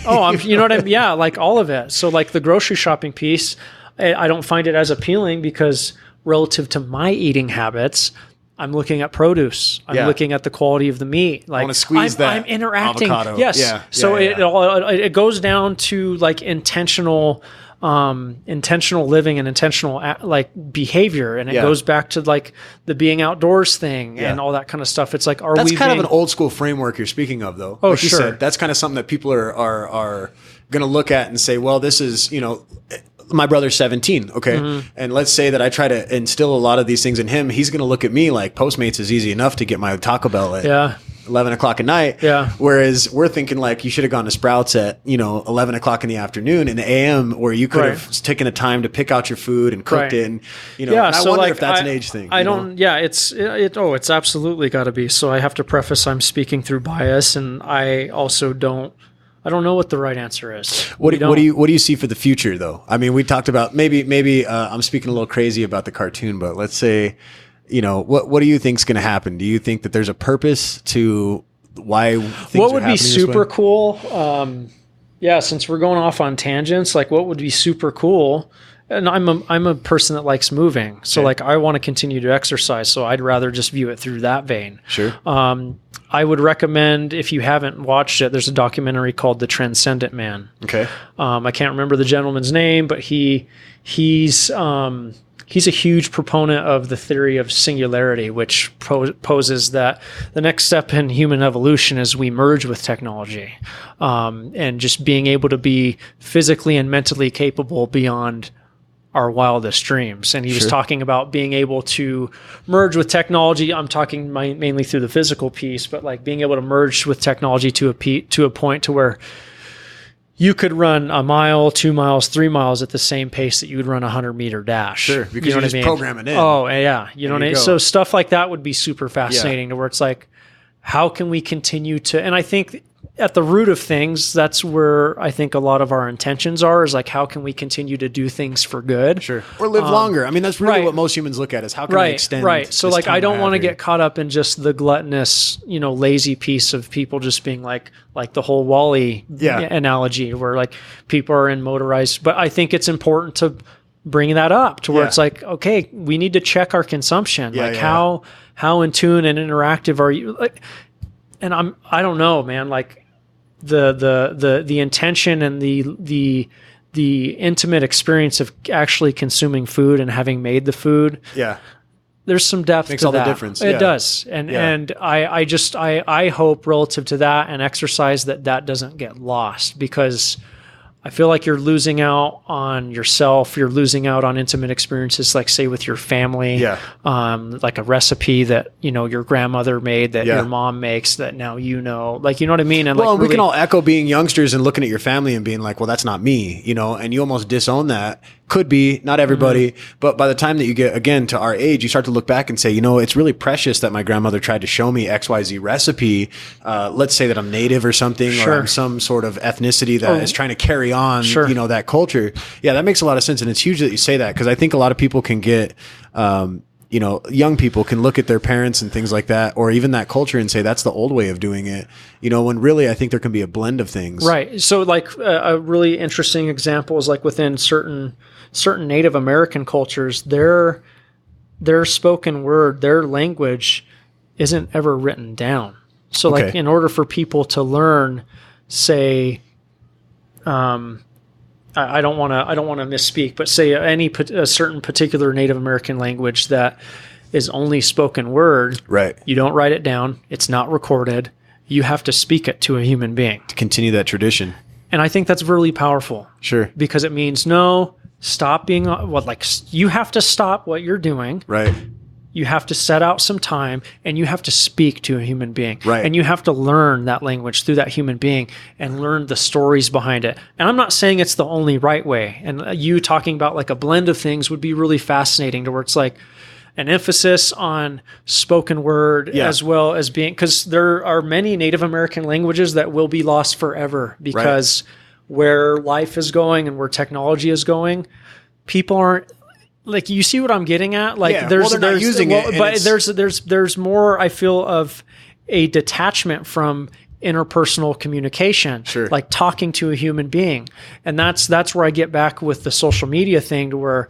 know what I mean? Yeah, like all of it. So like the grocery shopping piece, I don't find it as appealing because relative to my eating habits, I'm looking at produce. I'm looking at the quality of the meat. Like I want to squeeze that. I'm interacting. Avocado. Yes. It goes down to like intentional living and intentional like behavior, and it goes back to like the being outdoors thing and all that kind of stuff. It's like, that's kind of an old school framework you're speaking of, though. Oh, like sure. You said, that's kind of something that people are going to look at and say, well, this is, you know, my brother's 17. Okay. And let's say that I try to instill a lot of these things in him. He's going to look at me like Postmates is easy enough to get my Taco Bell at 11 o'clock at night. Yeah. Whereas we're thinking like you should have gone to Sprouts at, 11 o'clock in the afternoon in the AM, where you could have taken the time to pick out your food and cooked it. And, and I wonder if that's an age thing. It's absolutely got to be. So I have to preface, I'm speaking through bias, and I also don't know what the right answer is. What do you see for the future, though? I mean, we talked about maybe I'm speaking a little crazy about the cartoon, but let's say, what do you think is going to happen? Do you think that there's a purpose to why things are happening? What would be super cool? Since we're going off on tangents, like what would be super cool? And I'm a person that likes moving, so like I want to continue to exercise. So I'd rather just view it through that vein. Sure. I would recommend, if you haven't watched it, there's a documentary called The Transcendent Man. Okay. I can't remember the gentleman's name, but he's a huge proponent of the theory of singularity, which poses that the next step in human evolution is we merge with technology, and just being able to be physically and mentally capable beyond our wildest dreams. And he was talking about being able to merge with technology. I'm talking mainly through the physical piece, but like being able to merge with technology to a point to where you could run a mile, 2 miles, 3 miles at the same pace that you would run a 100-meter dash. Sure, because you just program it in. Oh, yeah. You know what I mean? So stuff like that would be super fascinating, to where it's like, how can we continue to... And I think at the root of things, that's where I think a lot of our intentions are, is like, how can we continue to do things for good? Sure. Or live longer. I mean, that's really right. what most humans look at, is how can I extend Right. So this like, time I don't want to have here? get caught up in just the gluttonous, lazy piece of people just being like the whole Wall-E analogy, where like people are in motorized, but I think it's important to bring that up to where it's like, okay, we need to check our consumption. How in tune and interactive are you? Like, and I don't know, man, like the intention and the intimate experience of actually consuming food and having made the food. Yeah. There's some depth Makes to all that. the difference. It does. And I hope relative to that and exercise that doesn't get lost, because I feel like you're losing out on yourself. You're losing out on intimate experiences, like say with your family, like a recipe that, your grandmother made that your mom makes that now, like, you know what I mean? And well, like, we can all echo being youngsters and looking at your family and being like, well, that's not me, and you almost disown that. Could be, not everybody, but by the time that you get, again, to our age, you start to look back and say, it's really precious that my grandmother tried to show me XYZ recipe. Let's say that I'm native or something, or I'm some sort of ethnicity that is trying to carry on, that culture. Yeah, that makes a lot of sense. And it's huge that you say that, because I think a lot of people can get, young people can look at their parents and things like that, or even that culture, and say that's the old way of doing it, when really I think there can be a blend of things. Right. So like a really interesting example is like within certain Native American cultures, their spoken word, their language isn't ever written down. So like in order for people to learn, say, I don't want to misspeak, but say a certain particular Native American language that is only spoken word. Right. You don't write it down. It's not recorded. You have to speak it to a human being to continue that tradition. And I think that's really powerful. Sure. Because it means stop being you have to stop what you're doing. Right. You have to set out some time and you have to speak to a human being. Right. And you have to learn that language through that human being and learn the stories behind it. And I'm not saying it's the only right way. And you talking about like a blend of things would be really fascinating, to where it's like an emphasis on spoken word as well as being, because there are many Native American languages that will be lost forever, because where life is going and where technology is going, people aren't, like, you see what I'm getting at? Like, there's more, I feel, of a detachment from interpersonal communication, like talking to a human being. And that's where I get back with the social media thing, to where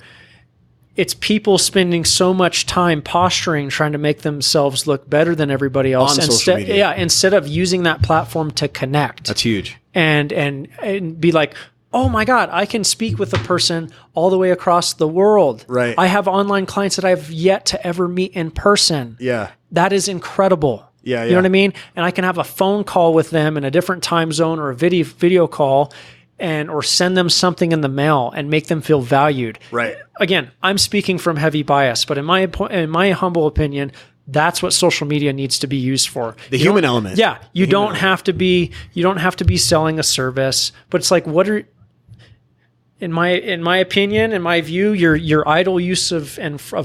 it's people spending so much time posturing, trying to make themselves look better than everybody else. On social media. Yeah, instead of using that platform to connect. That's huge. And be like, oh my God, I can speak with a person all the way across the world. Right. I have online clients that I've yet to ever meet in person. Yeah. That is incredible. Yeah. You know what I mean? And I can have a phone call with them in a different time zone, or a video call, or send them something in the mail and make them feel valued. Right. Again, I'm speaking from heavy bias, but in my humble opinion, that's what social media needs to be used for. The human element. Yeah. You don't have to be selling a service, but it's like, in my opinion, in my view, your idle use of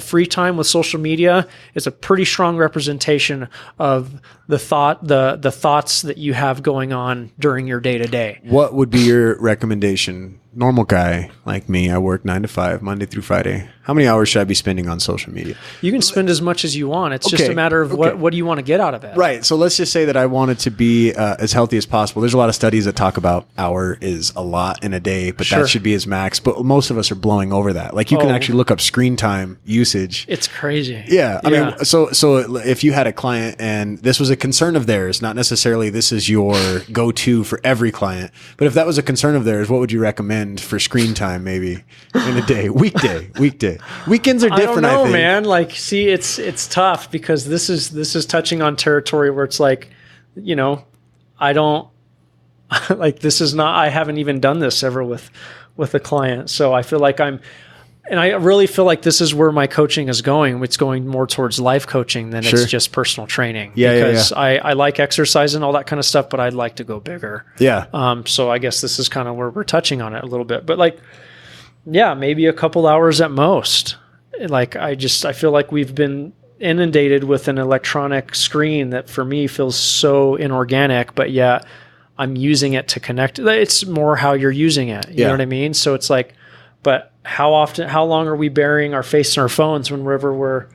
free time with social media is a pretty strong representation of the thoughts that you have going on during your day to day. What would be your recommendation? Normal guy like me, I work 9 to 5, Monday through Friday. How many hours should I be spending on social media? You can spend as much as you want. It's just a matter of what do you want to get out of it. Right. So let's just say that I want it to be as healthy as possible. There's a lot of studies that talk about hour is a lot in a day, but that should be his max. But most of us are blowing over that. Like, you can actually look up screen time usage. It's crazy. Yeah. I mean, so if you had a client and this was a concern of theirs, not necessarily this is your go-to for every client, but if that was a concern of theirs, what would you recommend for screen time maybe in a day? Weekday. Weekends are different, I don't know, think. Man. Like, see, it's tough, because this is touching on territory where it's like, I don't like, this is not, I haven't even done this ever with a client. So I feel like and I really feel like this is where my coaching is going. It's going more towards life coaching than it's just personal training. Because I like exercise and all that kind of stuff, but I'd like to go bigger. Yeah. So I guess this is kind of where we're touching on it a little bit. But like, maybe a couple hours at most. Like, I feel like we've been inundated with an electronic screen that for me feels so inorganic, but yet I'm using it to connect. It's more how you're using it. You know what I mean? So it's like, but how long are we burying our face in our phones whenever we're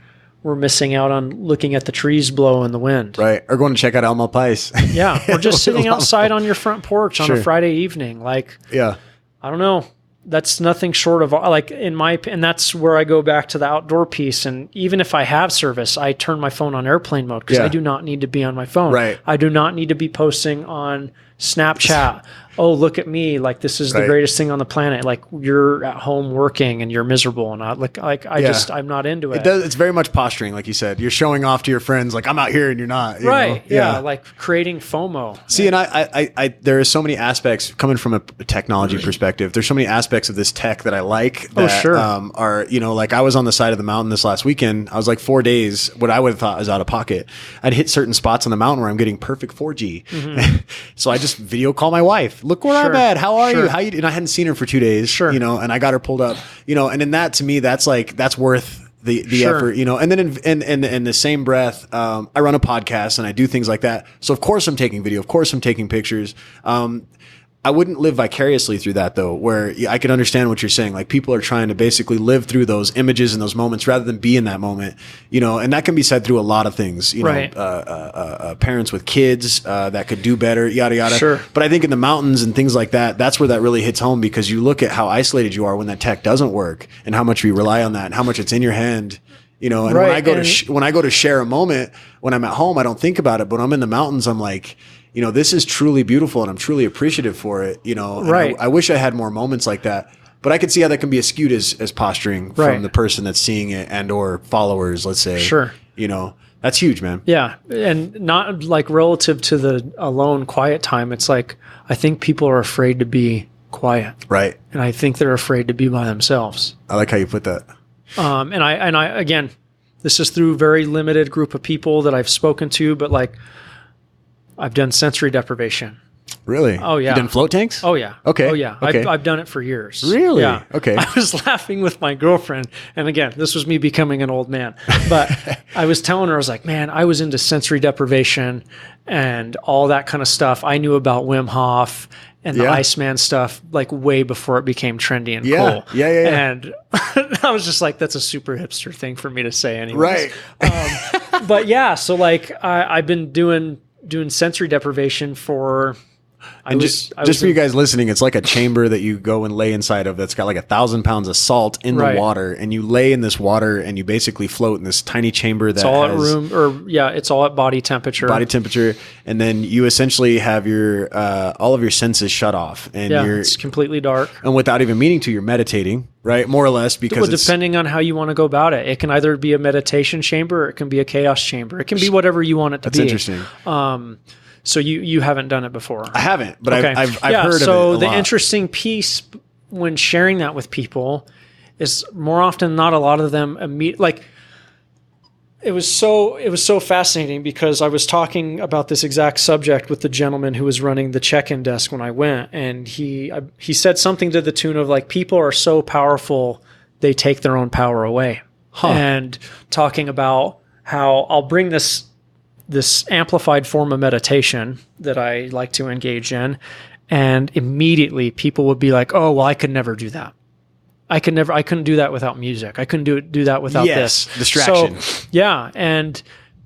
missing out on looking at the trees blow in the wind? Right. Or going to check out Elmo Pies. Yeah. Or just sitting outside on your front porch on a Friday evening. Like, yeah, I don't know. That's nothing short of like and that's where I go back to the outdoor piece. And even if I have service, I turn my phone on airplane mode because I do not need to be on my phone. Right. I do not need to be posting on Snapchat. Oh, look at me. Like, this is the greatest thing on the planet. Like, you're at home working and you're miserable. And I'm not into it. It's very much posturing. Like you said, you're showing off to your friends. Like, I'm out here and you're not. You know? Yeah. Like creating FOMO. See, and I there are so many aspects coming from a technology perspective. There's so many aspects of this tech that I like that are, like I was on the side of the mountain this last weekend. I was like 4 days, what I would have thought was out of pocket. I'd hit certain spots on the mountain where I'm getting perfect 4G. Mm-hmm. So I just video call my wife. Look where I'm at. How are you? And I hadn't seen her for 2 days, and I got her pulled up, and in that, to me, that's worth the effort, and then in the same breath, I run a podcast and I do things like that. So of course I'm taking video. Of course I'm taking pictures. I wouldn't live vicariously through that though, where I can understand what you're saying. Like, people are trying to basically live through those images and those moments rather than be in that moment, and that can be said through a lot of things, parents with kids, that could do better, yada, yada. Sure. But I think in the mountains and things like that, that's where that really hits home, because you look at how isolated you are when that tech doesn't work and how much we rely on that and how much it's in your hand. And when I go to share a moment, when I'm at home, I don't think about it, but when I'm in the mountains, I'm like, this is truly beautiful and I'm truly appreciative for it, I wish I had more moments like that, but I could see how that can be skewed as posturing from the person that's seeing it and or followers, let's say. Sure. That's huge, man. Yeah. And not like relative to the alone quiet time. It's like, I think people are afraid to be quiet. Right. And I think they're afraid to be by themselves. I like how you put that. And I, again, this is through very limited group of people that I've spoken to, but like, I've done sensory deprivation. Really? Oh, yeah. You done float tanks? Oh, yeah. Okay. Oh, yeah. Okay. I've done it for years. Really? Yeah. Okay. I was laughing with my girlfriend. And again, this was me becoming an old man. But I was telling her, I was like, man, I was into sensory deprivation and all that kind of stuff. I knew about Wim Hof and the Iceman stuff like way before it became trendy and cool. Yeah. And I was just like, that's a super hipster thing for me to say anyways. Right. But yeah, so like I've been doing sensory deprivation for just for you guys listening, it's like a chamber that you go and lay inside of that's got like 1,000 pounds of salt in the water, and you lay in this water and you basically float in this tiny chamber it's all at body temperature, and then you essentially have your all of your senses shut off, and it's completely dark, and without even meaning to, you're meditating, right? More or less, because depending on how you want to go about it, it can either be a meditation chamber or it can be a chaos chamber. It can be whatever you want it to be. That's interesting. So you haven't done it before? I haven't, but okay. I've heard of it. So the interesting piece when sharing that with people is more often than not, a lot of them it was so fascinating because I was talking about this exact subject with the gentleman who was running the check-in desk when I went, and he said something to the tune of like, people are so powerful they take their own power away, and talking about how I'll bring this amplified form of meditation that I like to engage in, and immediately people would be like, oh, well, I could never do that. I couldn't do that without music. I couldn't do that without this. Distraction. So, yeah. And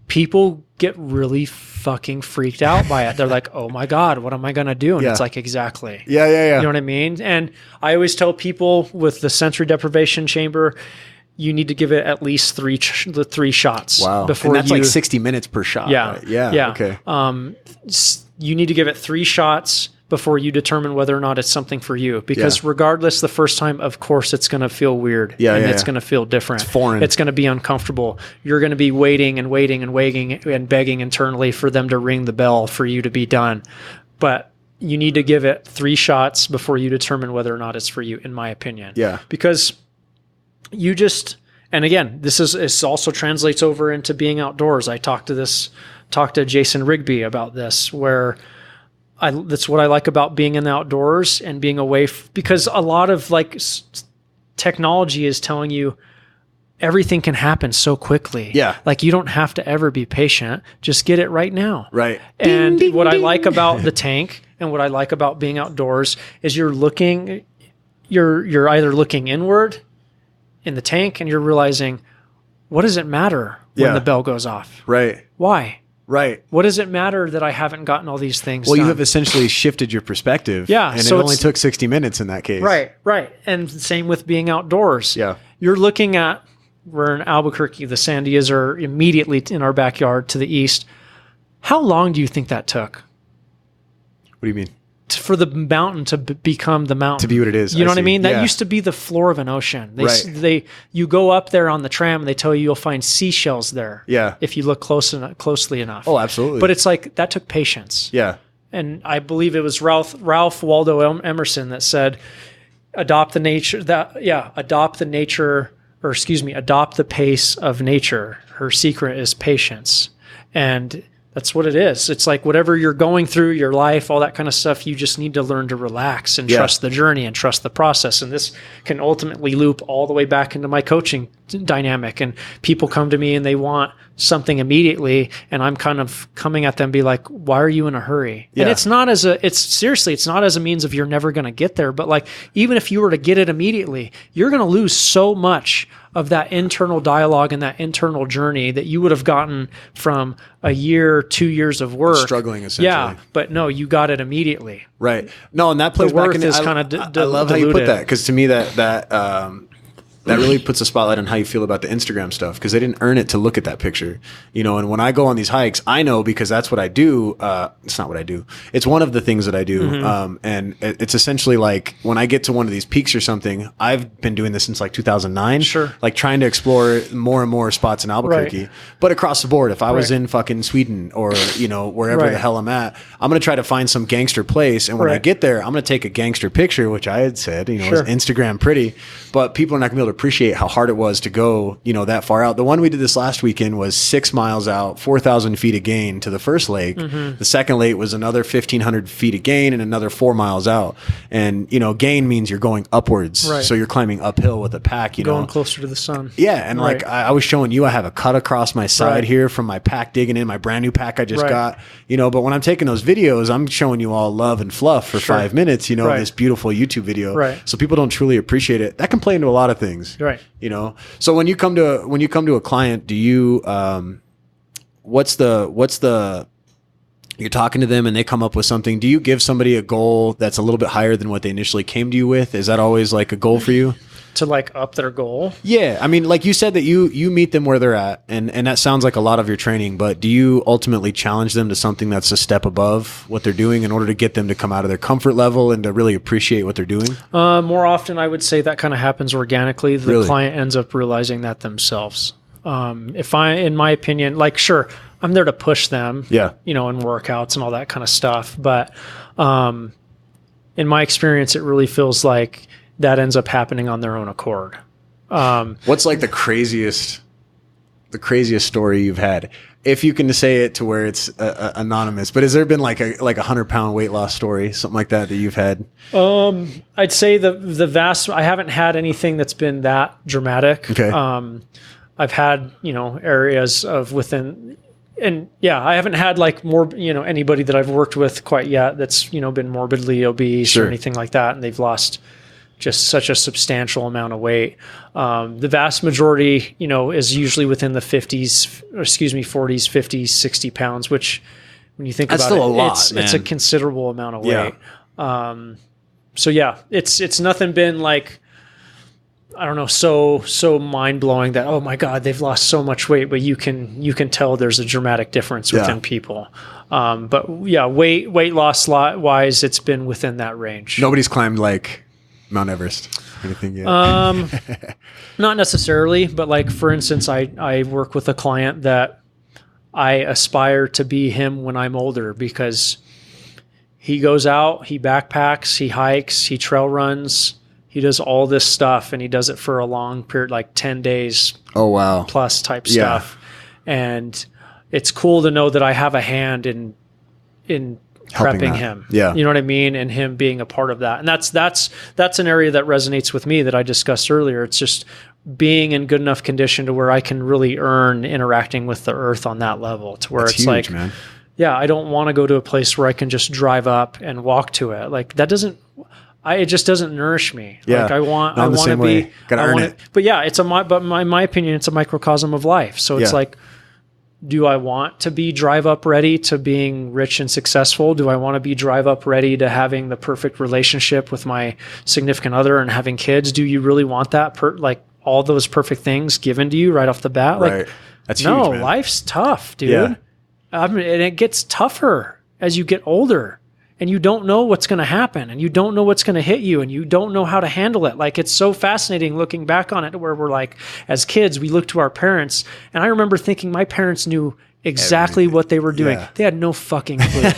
people get really fucking freaked out by it. They're like, oh my God, what am I going to do? And it's like, exactly. Yeah. You know what I mean? And I always tell people with the sensory deprivation chamber, you need to give it at least three shots. Wow. Before and that's like 60 minutes per shot. Yeah. Right? Yeah. Okay. You need to give it 3 shots before you determine whether or not it's something for you. Because regardless, the first time, of course, it's going to feel weird. It's going to feel different. It's foreign. It's going to be uncomfortable. You're going to be waiting and begging internally for them to ring the bell for you to be done. But you need to give it 3 shots before you determine whether or not it's for you, in my opinion. Yeah. Because and again, this also translates over into being outdoors. I talked to Jason Rigby about this, where that's what I like about being in the outdoors and being away, because a lot of technology is telling you everything can happen so quickly. Yeah. Like, you don't have to ever be patient. Just get it right now. Right. And ding, what ding. I like about the tank And what I like about being outdoors is you're either looking inward in the tank and you're realizing, what does it matter when the bell goes off? Right. Why? Right. What does it matter that I haven't gotten all these things Well, done? you have essentially shifted your perspective. Yeah. And So it only took 60 minutes in that case. Right. And same with being outdoors. Yeah. You're looking at, we're in Albuquerque, the Sandias are immediately in our backyard to the east. How long do you think that took? What do you mean? For the mountain to become the mountain. To be what it is. You know what I see. mean? That Yeah. used to be the floor of an ocean. Right. You go up there on the tram and they tell you you'll find seashells there. Yeah. If you look closely enough. Oh, absolutely. But it's like, that took patience. Yeah. And I believe it was Ralph Waldo Emerson that said, adopt the pace of nature. Her secret is patience. And that's what it is. It's like whatever you're going through, your life, all that kind of stuff, you just need to learn to relax and trust the journey and trust the process. And this can ultimately loop all the way back into my coaching dynamic. And people come to me and they want something immediately. And I'm kind of coming at them, be like, why are you in a hurry? Yeah. And it's not as a means of you're never going to get there. But like, even if you were to get it immediately, you're going to lose so much of that internal dialogue and that internal journey that you would have gotten from a year, 2 years of work. Struggling, essentially. Yeah, but no, you got it immediately. Right. No, and that plays The back worth in. is I kinda I love how you put diluted. that, because to me that really puts a spotlight on how you feel about the Instagram stuff, because they didn't earn it to look at that picture, you know. And when I go on these hikes, I know, because that's what I do. It's not what I do. It's one of the things that I do. And it's essentially like when I get to one of these peaks or something, I've been doing this since like 2009. Sure. Like trying to explore more and more spots in Albuquerque, Right. but across the board. If I was Right. in fucking Sweden or, you know, wherever Right. the hell I'm at, I'm going to try to find some gangster place. And when I Right. get there, I'm going to take a gangster picture, which I had said, you know, Sure. is Instagram pretty, but people are not going to be able to appreciate how hard it was to go, you know, that far out. The one we did this last weekend was 6 miles out, 4,000 feet of gain to the first lake. The second lake was another 1,500 feet of gain and another 4 miles out. And, you know, gain means you're going upwards. Right. So you're climbing uphill with a pack, you Going know. closer to the sun. Yeah, and like Right. I was showing you, I have a cut across my side Right. here from my pack digging in, my brand new pack I just Right. got, you know. But when I'm taking those videos, I'm showing you all love and fluff for Sure. 5 minutes, you know, Right. this beautiful YouTube video. Right. So people don't truly appreciate it. That can play into a lot of things, Right. you know. So when you come to a client, do you what's the you're talking to them and they come up with something, do you give somebody a goal that's a little bit higher than what they initially came to you with? Is that always like a goal for you? To like up their goal. Yeah, I mean, like you said that you meet them where they're at, and that sounds like a lot of your training, but do you ultimately challenge them to something that's a step above what they're doing in order to get them to come out of their comfort level and to really appreciate what they're doing? More often, I would say that kind of happens organically. The Really? client ends up realizing that themselves. In my opinion, like, sure, I'm there to push them, Yeah. you know, in workouts and all that kind of stuff. But in my experience, it really feels like that ends up happening on their own accord. What's like the craziest story you've had? If you can say it to where it's anonymous, but has there been like a 100-pound weight loss story, something like that you've had? I'd say I haven't had anything that's been that dramatic. Okay. I've had, you know, areas of within, and yeah, I haven't had like more, you know, anybody that I've worked with quite yet that's, you know, been morbidly obese Sure. or anything like that. And they've lost just such a substantial amount of weight. The vast majority, you know, is usually within the 40s, 50s, 60 pounds, which when you think That's about still it, a lot, it's a man. considerable amount of Yeah. weight. So yeah, it's nothing been like, I don't know, so mind blowing that, oh my God, they've lost so much weight, but you can tell there's a dramatic difference within Yeah. people. But yeah, weight loss wise, it's been within that range. Nobody's climbed like Mount Everest or anything yet. Not necessarily, but like, for instance, I work with a client that I aspire to be him when I'm older, because he goes out, he backpacks, he hikes, he trail runs, he does all this stuff, and he does it for a long period, like 10 days Oh, wow. plus type Yeah. stuff. And it's cool to know that I have a hand in Helping prepping that. him. Yeah. You know what I mean? And him being a part of that. And that's an area that resonates with me that I discussed earlier. It's just being in good enough condition to where I can really earn interacting with the earth on that level, to where That's it's huge, like, man. I don't want to go to a place where I can just drive up and walk to it. Like that it just doesn't nourish me. Yeah. Like I want Not the to same be, way. Gotta earn it. But yeah, in my opinion, it's a microcosm of life. So it's like, do I want to be drive up ready to being rich and successful? Do I want to be drive up ready to having the perfect relationship with my significant other and having kids? Do you really want that? Like all those perfect things given to you right off the bat? Right. Like, That's no, huge, man. life's tough, dude. Yeah. And it gets tougher as you get older, and you don't know what's going to happen, and you don't know what's going to hit you, and you don't know how to handle it. Like, it's so fascinating looking back on it, where we're like, as kids, we look to our parents, and I remember thinking my parents knew exactly what they were doing. Yeah. They had no fucking clue.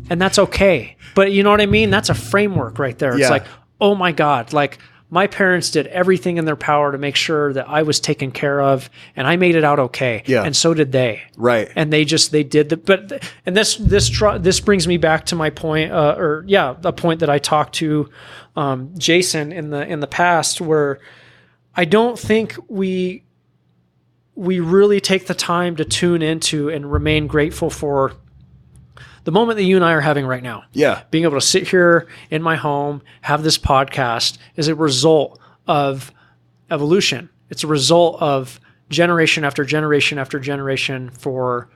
And that's okay. But you know what I mean? That's a framework right there. It's like, oh my God, like, my parents did everything in their power to make sure that I was taken care of, and I made it out okay. Yeah. And so did they. Right. And they did and this brings me back to my point, a point that I talked to Jason in the past, where I don't think we really take the time to tune into and remain grateful for the moment that you and I are having right now. Yeah. Being able to sit here in my home, have this podcast, is a result of evolution. It's a result of generation after generation after generation for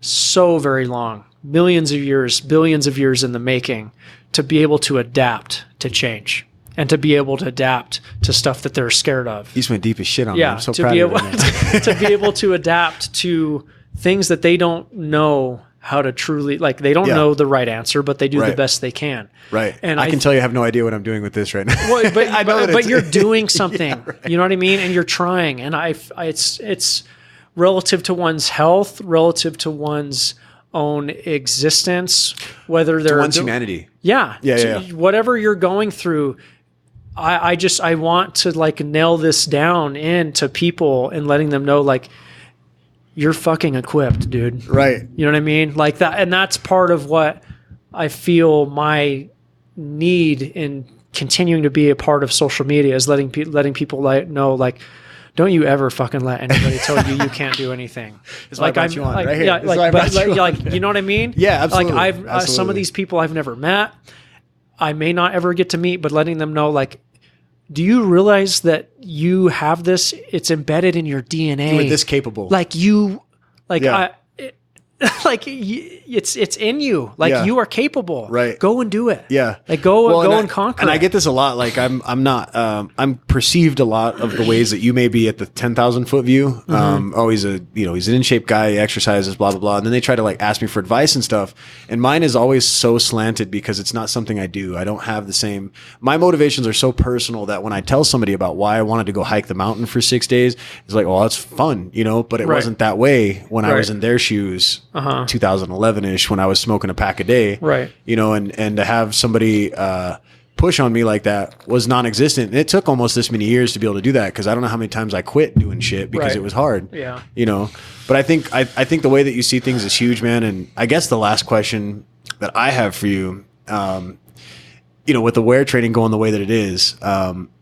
so very long, millions of years, billions of years in the making, to be able to adapt to change and to be able to adapt to stuff that they're scared of. You just went deep as shit on me. Yeah, I'm so to proud be of you able right now. to be able to adapt to things that they don't know how to truly, like, they don't know the right answer, but they do the best they can. Right. And I can tell you I have no idea what I'm doing with this right now. Well, but I know but you're doing something. You know what I mean? And you're trying. And it's relative to one's health, relative to one's own existence, whether they're one's humanity. Yeah. Whatever you're going through, I want to, like, nail this down into people and letting them know, like, you're fucking equipped, dude. Right. You know what I mean? Like that. And that's part of what I feel my need in continuing to be a part of social media is letting people know, like, don't you ever fucking let anybody tell you can't do anything. It's like I'm you on, like, right here. Yeah, like, you know what I mean? Yeah, absolutely. Like some of Absolutely. these people I've never met, I may not ever get to meet, but letting them know, like, do you realize that you have this? It's embedded in your DNA. You were this capable. It's in you. Like, you are capable. Right. Go and do it. Yeah. Like, go and conquer. And it. I get this a lot. Like, I'm not. I'm perceived a lot of the ways that you may be at the 10,000 foot view. Oh, he's he's an in shape guy. He exercises, blah blah blah. And then they try to, like, ask me for advice and stuff. And mine is always so slanted because it's not something I do. I don't have the same. My motivations are so personal that when I tell somebody about why I wanted to go hike the mountain for 6 days, it's like, well, it's fun, But it wasn't that way when I was in their shoes. 2011-ish, when I was smoking a pack a day, right? And to have somebody push on me like that was non-existent. And it took almost this many years to be able to do that, because I don't know how many times I quit doing shit because it was hard. Yeah, But I think the way that you see things is huge, man. And I guess the last question that I have for you, with the wear training going the way that it is,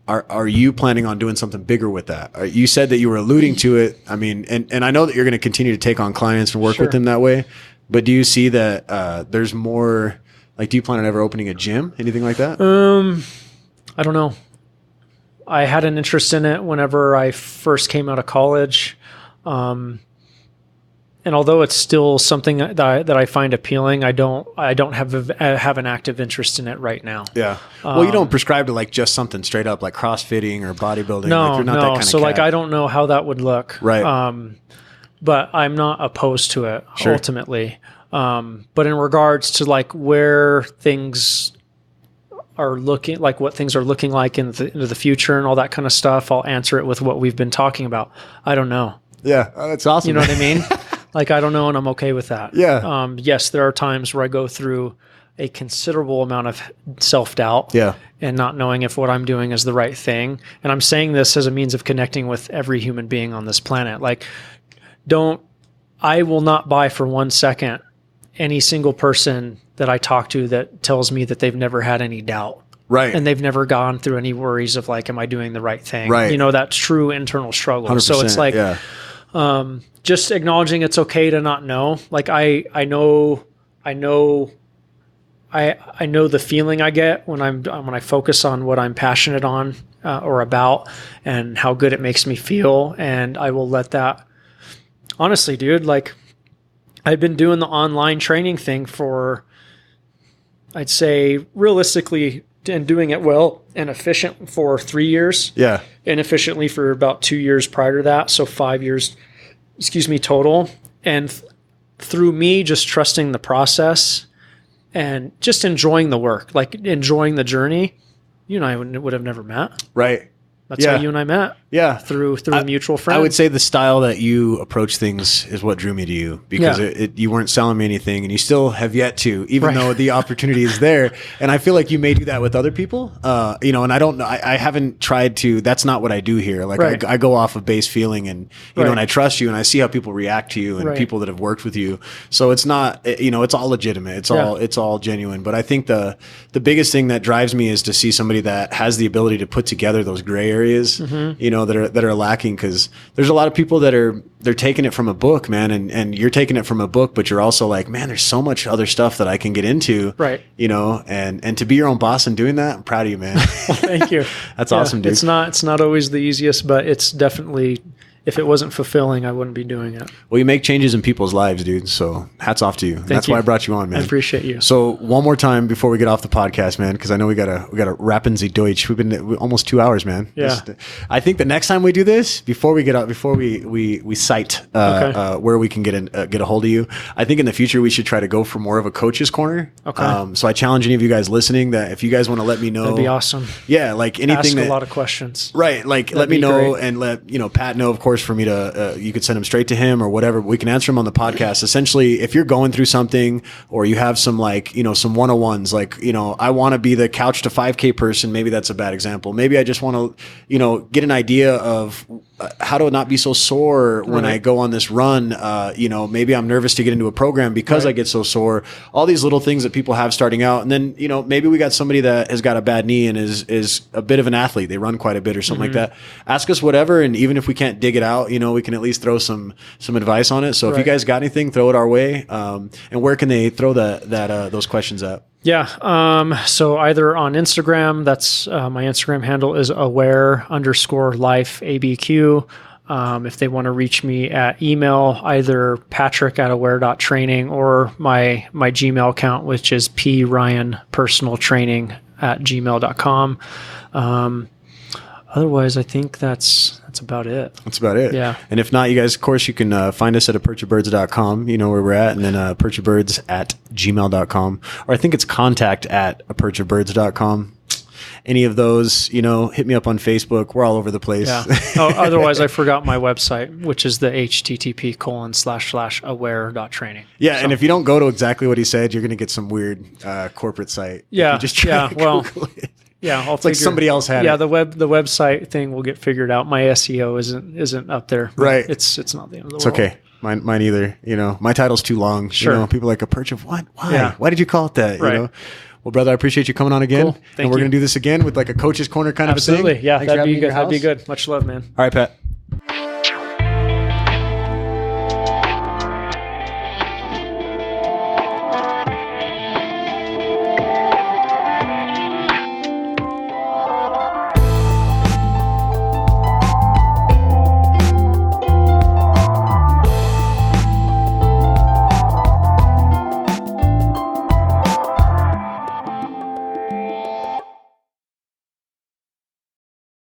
are you planning on doing something bigger with that? You said that you were alluding to it. I mean, and I know that you're going to continue to take on clients and work with them that way, but do you see that there's more, like, do you plan on ever opening a gym, anything like that? I don't know. I had an interest in it whenever I first came out of college. And although it's still something that I find appealing, I don't have an active interest in it right now. Yeah. Well, you don't prescribe to, like, just something straight up like CrossFitting or bodybuilding. No, like, you're not that kind of so cat. Like, I don't know how that would look. Right. But I'm not opposed to it ultimately. But in regards to, like, where things are looking, like what things are looking like into the future and all that kind of stuff, I'll answer it with what we've been talking about. I don't know. Yeah. That's awesome. You know what I mean? Like, I don't know, and I'm okay with that. Yeah. Yes, there are times where I go through a considerable amount of self-doubt. Yeah. And not knowing if what I'm doing is the right thing. And I'm saying this as a means of connecting with every human being on this planet. Like, I will not buy for 1 second any single person that I talk to that tells me that they've never had any doubt. Right. And they've never gone through any worries of, like, am I doing the right thing? Right. That true internal struggle. 100%, So it's like, yeah. Just acknowledging it's okay to not know. Like I know the feeling I get when I focus on what I'm passionate on or about, and how good it makes me feel, and I will let that. Honestly, dude, like I've been doing the online training thing for, I'd say realistically, and doing it well and efficient for 3 years. Yeah. And efficiently for about 2 years prior to that, so 5 years, total. And through me just trusting the process and just enjoying the work, like enjoying the journey, you and I would have never met. Right. That's how you and I met. Yeah. Through a mutual friend. I would say the style that you approach things is what drew me to you, because you weren't selling me anything, and you still have yet to, even though the opportunity is there. And I feel like you may do that with other people, and I don't know. I haven't tried to, that's not what I do here. Like I go off of base feeling, and, you know, and I trust you, and I see how people react to you and people that have worked with you. So it's not, it's all legitimate. It's all genuine. But I think the biggest thing that drives me is to see somebody that has the ability to put together those gray areas, that are lacking, because there's a lot of people that they're taking it from a book, man, and you're taking it from a book, but you're also like, man, there's so much other stuff that I can get into, and to be your own boss and doing that, I'm proud of you, man. Well, thank you. That's awesome, dude. It's not always the easiest, but it's definitely, if it wasn't fulfilling, I wouldn't be doing it. Well, you make changes in people's lives, dude. So hats off to you. That's why I brought you on, man. I appreciate you. So one more time before we get off the podcast, man, because I know we gotta wrappen the Deutsch. We've been almost 2 hours, man. Yeah. I think the next time we do this, before we cite where we can get a hold of you, I think in the future we should try to go for more of a coach's corner. Okay. So I challenge any of you guys listening that if you guys want to let me know, that'd be awesome. Yeah, like anything. Ask a lot of questions. Right. Like let me know, and let Pat know, of course, for me to you could send them straight to him or whatever. We can answer them on the podcast. Essentially, if you're going through something, or you have some some 101s, I want to be the couch to 5K person. Maybe that's a bad example. Maybe I just want to get an idea of how to not be so sore when I go on this run. Maybe I'm nervous to get into a program because I get so sore. All these little things that people have starting out, and then maybe we got somebody that has got a bad knee and is a bit of an athlete. They run quite a bit or something like that. Ask us whatever, and even if we can't dig it out, we can at least throw some advice on it. So if you guys got anything, throw it our way. And where can they throw those questions at? Yeah. So either on Instagram, that's my Instagram handle is aware_life ABQ. If they want to reach me at email, either patrick@aware.training or my Gmail account, which is pryanpersonaltraining@gmail.com. Otherwise, I think that's about it. That's about it. Yeah. And if not, you guys, of course, you can find us at approachofbirds.com. You know where we're at. And then approachofbirds@gmail.com. Or I think it's contact@approachofbirds.com. Any of those, hit me up on Facebook. We're all over the place. Yeah. Otherwise, I forgot my website, which is the http://aware.training. Yeah. So. And if you don't go to exactly what he said, you're going to get some weird corporate site. Yeah. You just try to Google it. Yeah, it's like somebody else had it. Yeah, the website thing will get figured out. My SEO isn't up there. Right. It's not the end of the world. It's okay. Mine either. My title's too long. Sure. People like a perch of what? Why? Yeah. Why did you call it that? Right. Well, brother, I appreciate you coming on again. Cool. Thank and we're you. going to do this again with like a coach's corner kind of a thing. Absolutely. Yeah, Thanks that'd be good. Much love, man. All right, Pat.